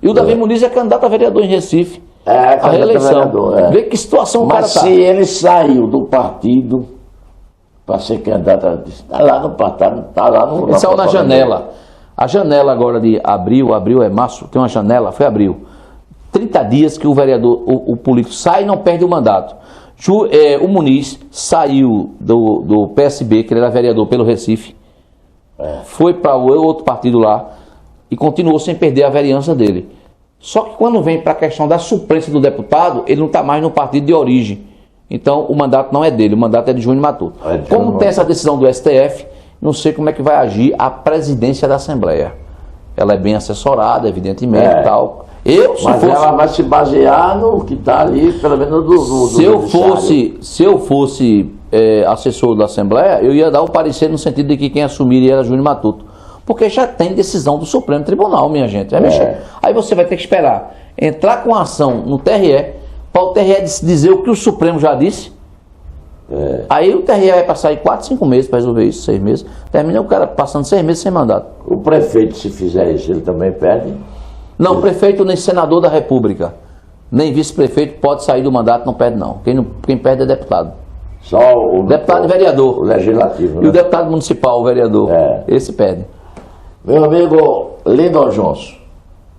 E o Davi Muniz é candidato a vereador em Recife. A reeleição. Vê que situação o cara está. Mas se ele saiu do partido para ser candidato, está lá no partido, está lá no... Ele saiu na janela. A janela agora de abril é março, tem uma janela, foi abril. 30 dias que o vereador, o político sai e não perde o mandato. O Muniz saiu do PSB, que ele era vereador pelo Recife, foi para o outro partido lá e continuou sem perder a vereança dele. Só que quando vem para a questão da suplência do deputado, ele não está mais no partido de origem. Então o mandato não é dele, o mandato é de Júnior Matuto. Como tem essa decisão do STF, não sei como é que vai agir a presidência da Assembleia. Ela é bem assessorada, evidentemente, e tal. Ela vai se basear no que está ali, pelo menos do Se eu fosse assessor da Assembleia, eu ia dar o parecer no sentido de que quem assumiria era Júnior Matuto. Porque já tem decisão do Supremo Tribunal, minha gente. Vai mexer. Aí você vai ter que esperar entrar com a ação no TRE, para o TRE dizer o que o Supremo já disse. Aí o TRE vai passar aí 4, 5 meses para resolver isso, 6 meses. Termina o cara passando 6 meses sem mandato. O prefeito, se fizer isso, ele também perde? Não, prefeito nem senador da República, nem vice-prefeito pode sair do mandato, não perde não. Quem perde é deputado. Só o deputado e vereador. O legislativo, né? E o deputado municipal, o vereador. Esse perde. Meu amigo Lindon Johnson,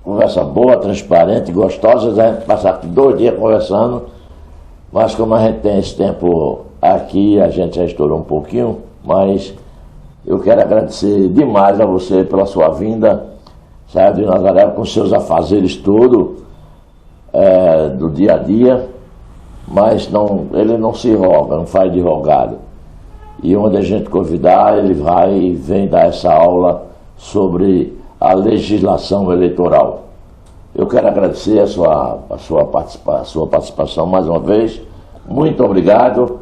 conversa boa, transparente, gostosa. A gente passar aqui 2 dias conversando, mas como a gente tem esse tempo aqui, a gente já estourou um pouquinho, mas eu quero agradecer demais a você pela sua vinda. Saiu de Nazaré com seus afazeres tudo, do dia a dia, mas ele não se roga, não faz de rogado. E onde a gente convidar, ele vai e vem dar essa aula sobre a legislação eleitoral. Eu quero agradecer a sua participação mais uma vez. Muito obrigado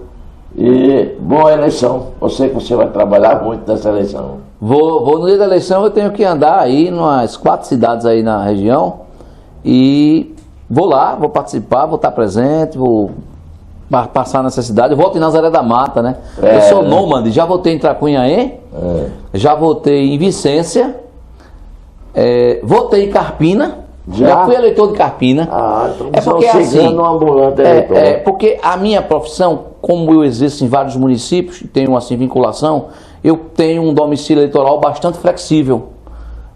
e boa eleição. Você vai trabalhar muito nessa eleição. Vou no dia da eleição, eu tenho que andar aí nas 4 cidades aí na região e vou lá, vou participar, vou estar presente, vou passar nessa cidade. Eu volto em Nazaré da Mata, né? Eu sou nômade, já votei em Tracunhaém, já votei em Vicência, votei em Carpina, já fui eleitor de Carpina. Então porque assim, ambulante eleitor. Porque a minha profissão, como eu exerço em vários municípios, e tenho assim vinculação, eu tenho um domicílio eleitoral bastante flexível.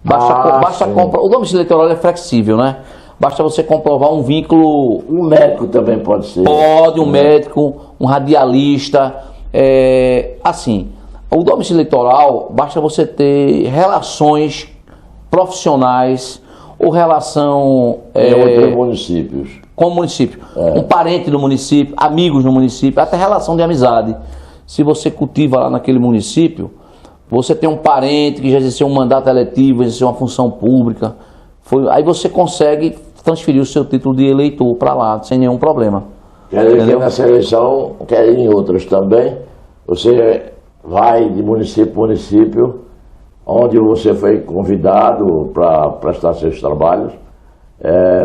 O domicílio eleitoral é flexível, né? Basta você comprovar um vínculo... Um médico também pode ser. Pode, um médico, um radialista. Assim, o domicílio eleitoral, basta você ter relações profissionais ou relação... entre municípios. Com o município. Um parente do município, amigos no município, até relação de amizade. Se você cultiva lá naquele município, você tem um parente que já exerceu um mandato eletivo, exerceu uma função pública, aí você consegue transferir o seu título de eleitor para lá, sem nenhum problema. Quer dizer que nessa eleição, quer ir em outras também, você vai de município a município, onde você foi convidado para prestar seus trabalhos,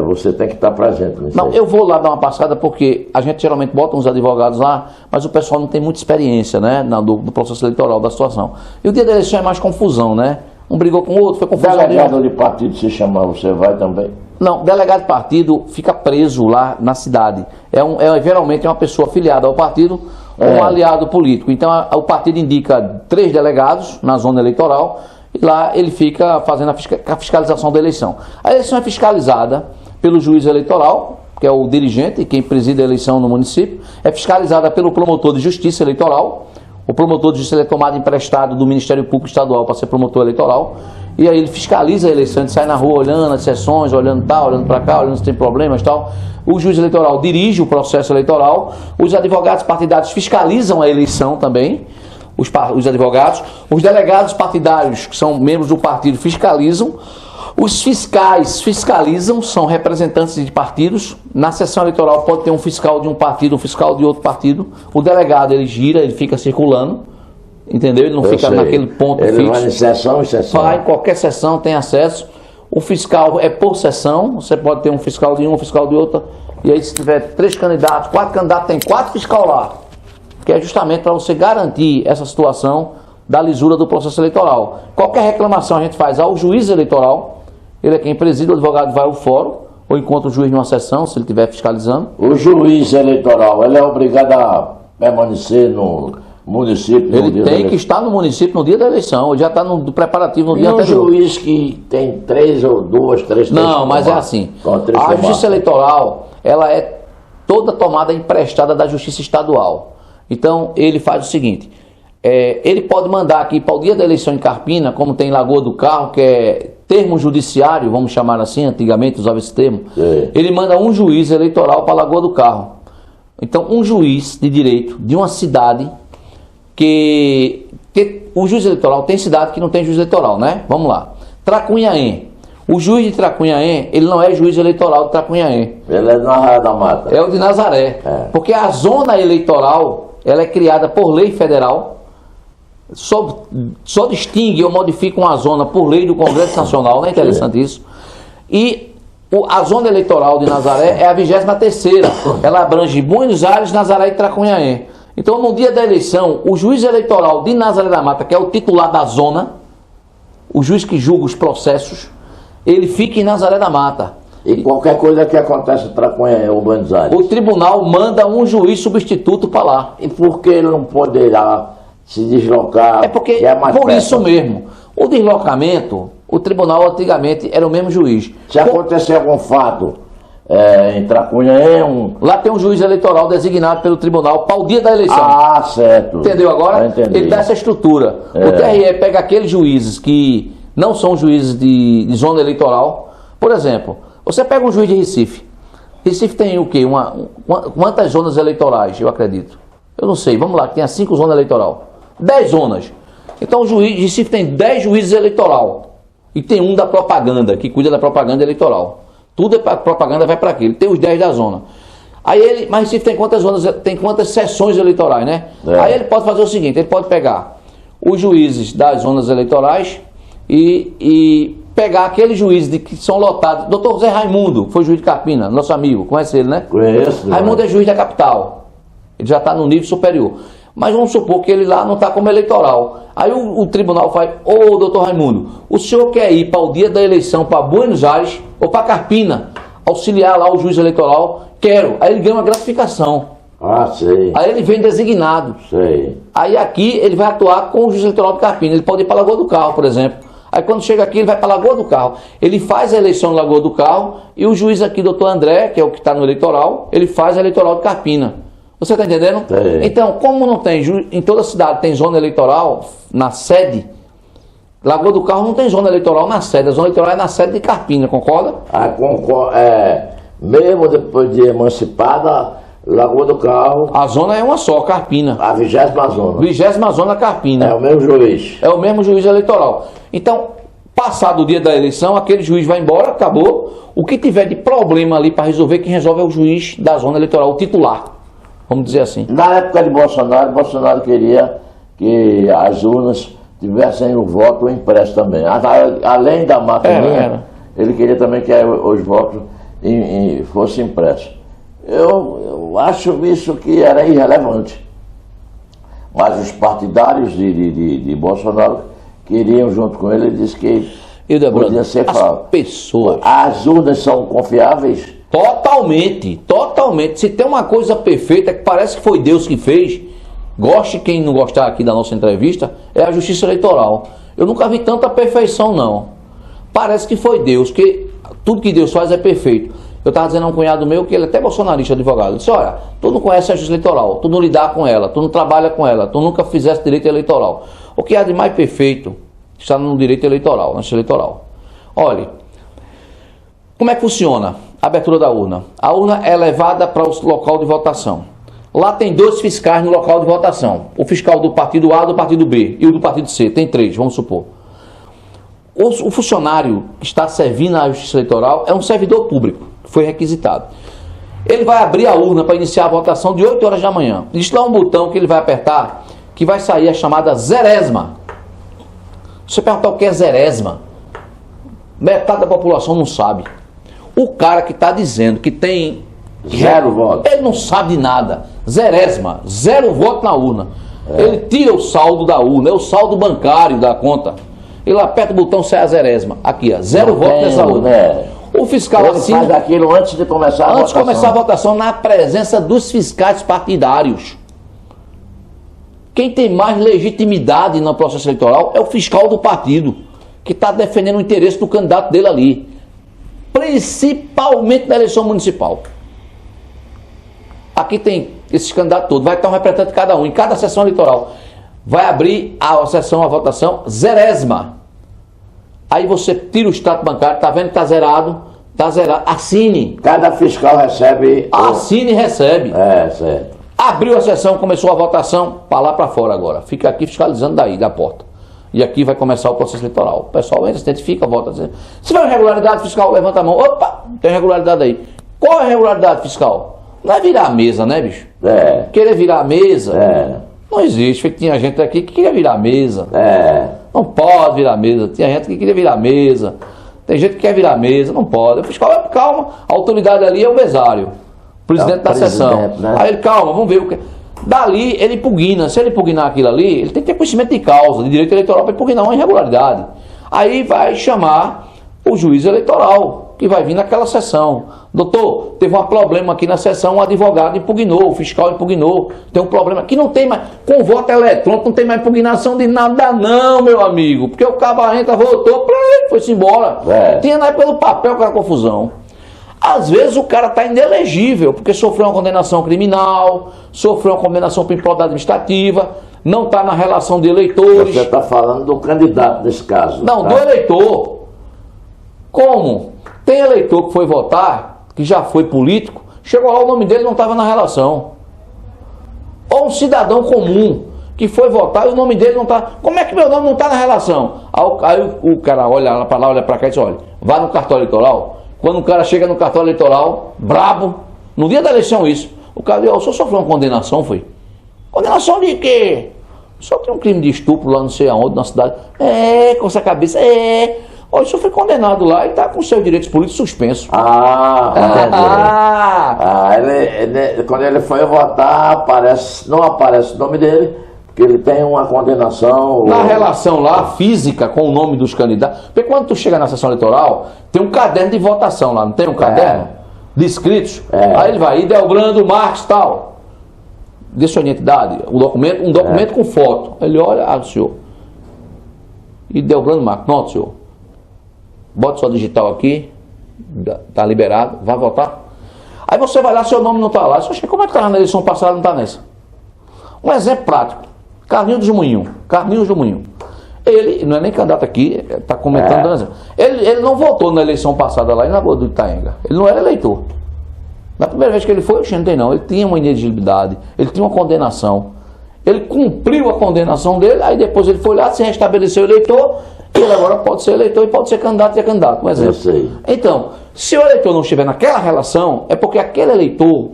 você tem que estar presente nisso. Não, eu vou lá dar uma passada porque a gente geralmente bota uns advogados lá, mas o pessoal não tem muita experiência, né, do processo eleitoral, da situação. E o dia da eleição é mais confusão, né? Um brigou com o outro, foi confusão. Delegado de partido se chamar, você vai também? Não, delegado de partido fica preso lá na cidade. Geralmente é uma pessoa afiliada ao partido ou um aliado político. Então o partido indica 3 delegados na zona eleitoral e lá ele fica fazendo a fiscalização da eleição. A eleição é fiscalizada pelo juiz eleitoral, que é o dirigente, quem preside a eleição no município, é fiscalizada pelo promotor de justiça eleitoral. O promotor de justiça é tomado emprestado do Ministério Público Estadual para ser promotor eleitoral. E aí ele fiscaliza a eleição, ele sai na rua olhando as sessões, olhando tal, olhando para cá, olhando se tem problemas e tal. O juiz eleitoral dirige o processo eleitoral. Os advogados partidários fiscalizam a eleição também. Os advogados. Os delegados partidários, que são membros do partido, fiscalizam. Os fiscais fiscalizam, são representantes de partidos. Na sessão eleitoral pode ter um fiscal de um partido, um fiscal de outro partido. O delegado, ele gira, ele fica circulando, entendeu? Ele não fica naquele ponto ele fixo. Ele vai em sessão em sessão. Vai, qualquer sessão tem acesso. O fiscal é por sessão, você pode ter um fiscal de um fiscal de outra. E aí se tiver 3 candidatos, 4 candidatos, tem 4 fiscal lá. Que é justamente para você garantir essa situação da lisura do processo eleitoral. Qualquer reclamação a gente faz ao juiz eleitoral. Ele é quem preside, o advogado vai ao fórum, ou encontra o juiz numa sessão, se ele estiver fiscalizando. O juiz eleitoral, ele é obrigado a permanecer no município? Ele tem que estar no município no dia da eleição, ele já está no preparativo no dia anterior. E um juiz que tem 3 ou 2, 3... Não, mas é assim, a justiça eleitoral, ela é toda tomada emprestada da justiça estadual. Então, ele faz o seguinte... ele pode mandar aqui para o dia da eleição em Carpina, como tem Lagoa do Carro, que é termo judiciário, vamos chamar assim, antigamente usava esse termo. Ele manda um juiz eleitoral para Lagoa do Carro. Então, um juiz de direito de uma cidade que o juiz eleitoral tem cidade que não tem juiz eleitoral, né? Vamos lá. Tracunhaém. O juiz de Tracunhaém, ele não é juiz eleitoral de Tracunhaém. Ele é de Nazaré da Mata. É o de Nazaré. Porque a zona eleitoral, ela é criada por lei federal. Só distingue ou modifica uma zona por lei do Congresso Nacional, não é interessante isso? E a zona eleitoral de Nazaré é a 23ª, ela abrange Buenos Aires, Nazaré e Tracunhaém. Então, no dia da eleição, o juiz eleitoral de Nazaré da Mata, que é o titular da zona, o juiz que julga os processos, ele fica em Nazaré da Mata. E qualquer coisa que acontece em Tracunhaém ou Buenos Aires? O tribunal manda um juiz substituto para lá. E por que ele não poderá se deslocar? É porque, por isso mesmo, o deslocamento, o tribunal antigamente era o mesmo juiz. Se acontecer algum fato em Tracunhaém... Lá tem um juiz eleitoral designado pelo tribunal para o dia da eleição. Ah, certo. Entendeu agora? Entendi. Ele dá essa estrutura. O TRE pega aqueles juízes que não são juízes de zona eleitoral. Por exemplo, você pega um juiz de Recife. Recife tem o quê? Quantas zonas eleitorais, eu acredito? Eu não sei, vamos lá, que tem 5 zonas eleitorais. 10 zonas. Então o juiz de Recife tem 10 juízes eleitoral. E tem um da propaganda, que cuida da propaganda eleitoral. Tudo é para propaganda, vai para aquilo. Tem os 10 da zona. Aí mas Recife tem quantas zonas, tem quantas sessões eleitorais, né? Aí ele pode fazer o seguinte, ele pode pegar os juízes das zonas eleitorais e pegar aqueles juízes que são lotados. Doutor Zé Raimundo, foi juiz de Carpina, nosso amigo, conhece ele, né? Conheço. Raimundo é juiz da capital. Ele já está no nível superior. Mas vamos supor que ele lá não está como eleitoral. Aí o tribunal faz, ô doutor Raimundo, o senhor quer ir para o dia da eleição para Buenos Aires ou para Carpina, auxiliar lá o juiz eleitoral? Quero. Aí ele ganha uma gratificação. Ah, sei. Aí ele vem designado. Sei. Aí aqui ele vai atuar com o juiz eleitoral de Carpina. Ele pode ir para Lagoa do Carro, por exemplo. Aí quando chega aqui ele vai para Lagoa do Carro. Ele faz a eleição em Lagoa do Carro e o juiz aqui, doutor André, que é o que está no eleitoral, ele faz a eleitoral de Carpina. Você está entendendo? Então, como não tem, em toda cidade tem zona eleitoral na sede, Lagoa do Carro não tem zona eleitoral na sede, a zona eleitoral é na sede de Carpina, concorda? Mesmo depois de emancipada, Lagoa do Carro... A zona é uma só, Carpina. A 20ª zona. 20ª zona, Carpina. É o mesmo juiz. É o mesmo juiz eleitoral. Então, Passado o dia da eleição, aquele juiz vai embora, acabou. O que tiver de problema ali para resolver, quem resolve é o juiz da zona eleitoral, o titular. Vamos dizer assim. Na época de Bolsonaro, Bolsonaro queria que as urnas tivessem o voto impresso também. Além da maquininha, ele queria também que os votos fossem impressos. Eu acho isso que era irrelevante. Mas os partidários de Bolsonaro queriam, junto com ele, disse que podia ser falso. As urnas são confiáveis? Totalmente, totalmente. Se tem uma coisa perfeita, que parece que foi Deus que fez, goste quem não gostar aqui da nossa entrevista, é a justiça eleitoral. Eu nunca vi tanta perfeição, não. Parece que foi Deus, que tudo que Deus faz é perfeito. Eu estava dizendo a um cunhado meu, que ele é até bolsonarista, advogado. Ele disse, olha, tu não conhece a justiça eleitoral, tu não lidar com ela, tu não trabalha com ela, tu nunca fizesse direito eleitoral. O que há de mais perfeito está no direito eleitoral, na justiça eleitoral. Olha, como é que funciona a abertura da urna? A urna é levada para o local de votação. Lá tem 2 fiscais no local de votação. O fiscal do partido A, do partido B e o do partido C. Tem 3, vamos supor. O funcionário que está servindo à justiça eleitoral é um servidor público, que foi requisitado. Ele vai abrir a urna para iniciar a votação de 8 horas da manhã. Existe lá um botão que ele vai apertar, que vai sair a chamada zeresma. Você perguntar o que é zeresma, metade da população não sabe. O cara que está dizendo que tem 0 votos, ele não sabe de nada. Zeresma, 0 voto na urna. Ele tira o saldo da urna, é o saldo bancário da conta. Ele aperta o botão, sai a zeresma. Aqui, ó, 0 votos nessa urna. O fiscal assina. Ele faz aquilo antes de começar a votação. Antes de começar a votação, na presença dos fiscais partidários. Quem tem mais legitimidade no processo eleitoral é o fiscal do partido, que está defendendo o interesse do candidato dele ali. Principalmente na eleição municipal. Aqui tem esses candidatos todos, vai estar um representante de cada um, em cada sessão eleitoral. Vai abrir a sessão, a votação, zeresma. Aí você tira o extrato bancário, tá vendo que tá zerado, assine. Cada fiscal recebe... Assine e recebe. Certo. Abriu a sessão, começou a votação, para lá para fora agora. Fica aqui fiscalizando daí, da porta. E aqui vai começar o processo eleitoral. O pessoal entra, se identifica, vota. Se tiver irregularidade fiscal, levanta a mão. Opa, tem irregularidade aí. Qual é a irregularidade fiscal? Não é virar a mesa, né, bicho? Querer virar a mesa... Não existe. Tinha gente aqui que queria virar a mesa. Não pode virar a mesa. Tinha gente que queria virar a mesa. Tem gente que quer virar a mesa. Não pode. O fiscal, calma. A autoridade ali é o mesário. O presidente da sessão. Né? Aí ele, calma, vamos ver o que... Dali, ele impugna. Se ele impugnar aquilo ali, ele tem que ter conhecimento de causa, de direito eleitoral, para impugnar uma irregularidade. Aí vai chamar o juiz eleitoral, que vai vir naquela sessão. Doutor, teve um problema aqui na sessão, um advogado impugnou, o fiscal impugnou, tem um problema que não tem mais, com voto eletrônico não tem mais impugnação de nada não, meu amigo, porque o cabarrenta votou, foi-se embora. Tinha na época do papel aquela confusão. Às vezes o cara está inelegível, porque sofreu uma condenação criminal, sofreu uma condenação por improbidade administrativa, não está na relação de eleitores. Você está falando do candidato nesse caso. Não, do eleitor. Como? Tem eleitor que foi votar, que já foi político, chegou lá, o nome dele não estava na relação. Ou um cidadão comum que foi votar e o nome dele não está... Como é que meu nome não está na relação? Aí o cara olha para lá, olha para cá e diz, olha, vai no cartório eleitoral. Quando o cara chega no cartório eleitoral, brabo, no dia da eleição isso, o cara diz, o senhor sofreu uma condenação, foi? Condenação de quê? Só tem um crime de estupro lá não sei aonde, na cidade. Com essa cabeça, Olha, o senhor foi condenado lá e está com seus direitos políticos suspensos. Quando ele foi votar, não aparece o nome dele, porque ele tem uma condenação... Na relação lá, física, com o nome dos candidatos. Porque quando tu chega na sessão eleitoral, tem um caderno de votação lá, não tem um caderno de inscritos? Aí ele vai, Idelbrando Marques, tal. Dê sua identidade, um documento com foto. Ele olha, senhor. Idelbrando Marques, pronto, senhor. Bota sua digital aqui, tá liberado, vai votar. Aí você vai lá, seu nome não está lá. Você, como é que estava na eleição passada, não está nessa? Um exemplo prático. Carlinhos do Moinho. Ele, não é nem candidato aqui, está comentando. Ele não votou na eleição passada lá em Lagoa do Itaenga. Ele não era eleitor. Na primeira vez que ele foi, eu não tem não. Ele tinha uma inelegibilidade, ele tinha uma condenação. Ele cumpriu a condenação dele, aí depois ele foi lá, se restabeleceu eleitor e ele agora pode ser eleitor e pode ser candidato e é candidato, um exemplo. Eu sei. Então, se o eleitor não estiver naquela relação, é porque aquele eleitor,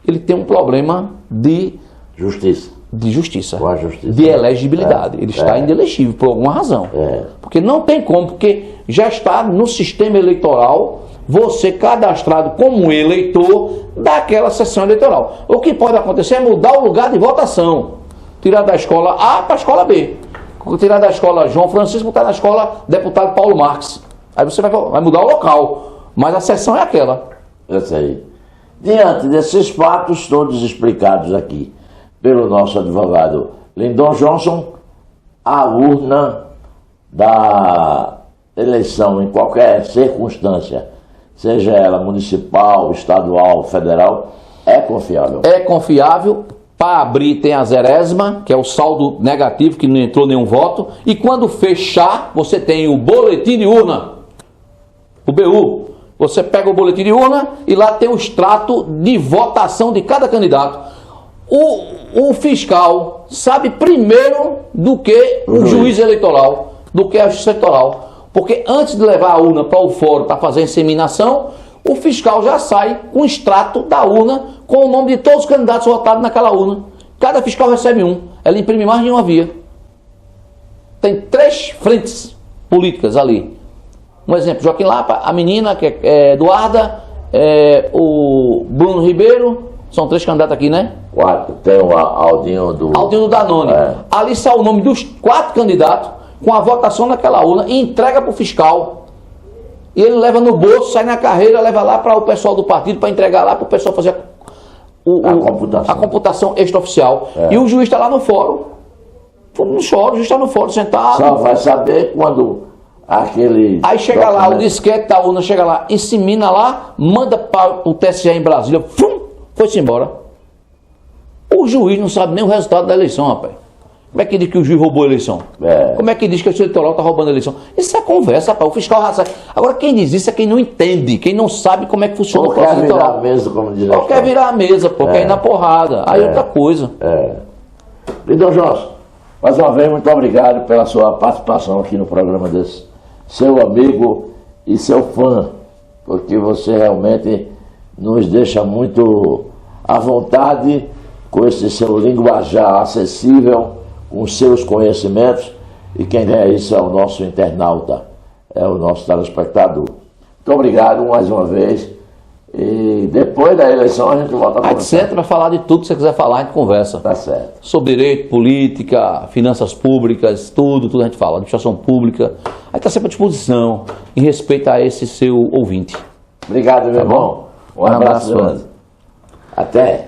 ele tem um problema de Justiça. justiça, Com a justiça. de elegibilidade. Ele está inelegível por alguma razão. Porque não tem como, porque já está no sistema eleitoral você cadastrado como eleitor daquela sessão eleitoral. O que pode acontecer é mudar o lugar de votação. Tirar da escola A para a escola B. Tirar da escola João Francisco, botar na escola deputado Paulo Marques. Aí você vai mudar o local. Mas a sessão é aquela. Eu sei. Diante desses fatos todos explicados aqui pelo nosso advogado Lindon Johnson, a urna da eleição em qualquer circunstância, seja ela municipal, estadual, federal, é confiável. É confiável. Para abrir tem a zerésima, que é o saldo negativo, que não entrou nenhum voto. E quando fechar, você tem o boletim de urna, o BU. Você pega o boletim de urna e lá tem o extrato de votação de cada candidato. O fiscal sabe primeiro do que o juiz eleitoral, do que a justiça eleitoral. Porque antes de levar a urna para o fórum para fazer a inseminação, o fiscal já sai com o extrato da urna com o nome de todos os candidatos votados naquela urna. Cada fiscal recebe um. Ela imprime mais de uma via. Tem 3 frentes políticas ali. Um exemplo, Joaquim Lapa, a menina, que é Eduarda, o Bruno Ribeiro, são 3 candidatos aqui, né? 4, tem o Aldinho do Danone. Ali sai o nome dos 4 candidatos com a votação naquela urna e entrega para o fiscal. E ele leva no bolso, sai na carreira, leva lá para o pessoal do partido para entregar lá para o pessoal fazer a computação extraoficial. E o juiz está lá no fórum. Não chora, o juiz está no fórum sentado. Só vai saber quando aquele... Aí chega lá, o disquete da urna chega lá, insemina lá, manda para o TSE em Brasília, foi-se embora. O juiz não sabe nem o resultado da eleição, rapaz. Como é que diz que o juiz roubou a eleição? Como é que diz que o eleitoral está roubando a eleição? Isso é conversa, rapaz. O fiscal raça. Agora, quem diz isso é quem não entende, quem não sabe como é que funciona o processo eleitoral. Ou quer virar a mesa, como diz a Ou quer virar a mesa, pô, quer ir na porrada. Aí é outra coisa. Lindon Johnson, mais uma vez, muito obrigado pela sua participação aqui no programa desse seu amigo e seu fã, porque você realmente nos deixa muito à vontade com esse seu linguajar acessível, com os seus conhecimentos, e quem ganha isso é o nosso internauta, é o nosso telespectador. Muito obrigado mais uma vez, e depois da eleição a gente volta a conversar. A gente senta para falar de tudo que você quiser falar, a gente conversa. Tá certo. Sobre direito, política, finanças públicas, tudo a gente fala, administração pública, aí está sempre à disposição, em respeito a esse seu ouvinte. Obrigado, meu irmão. Um abraço grande. Até.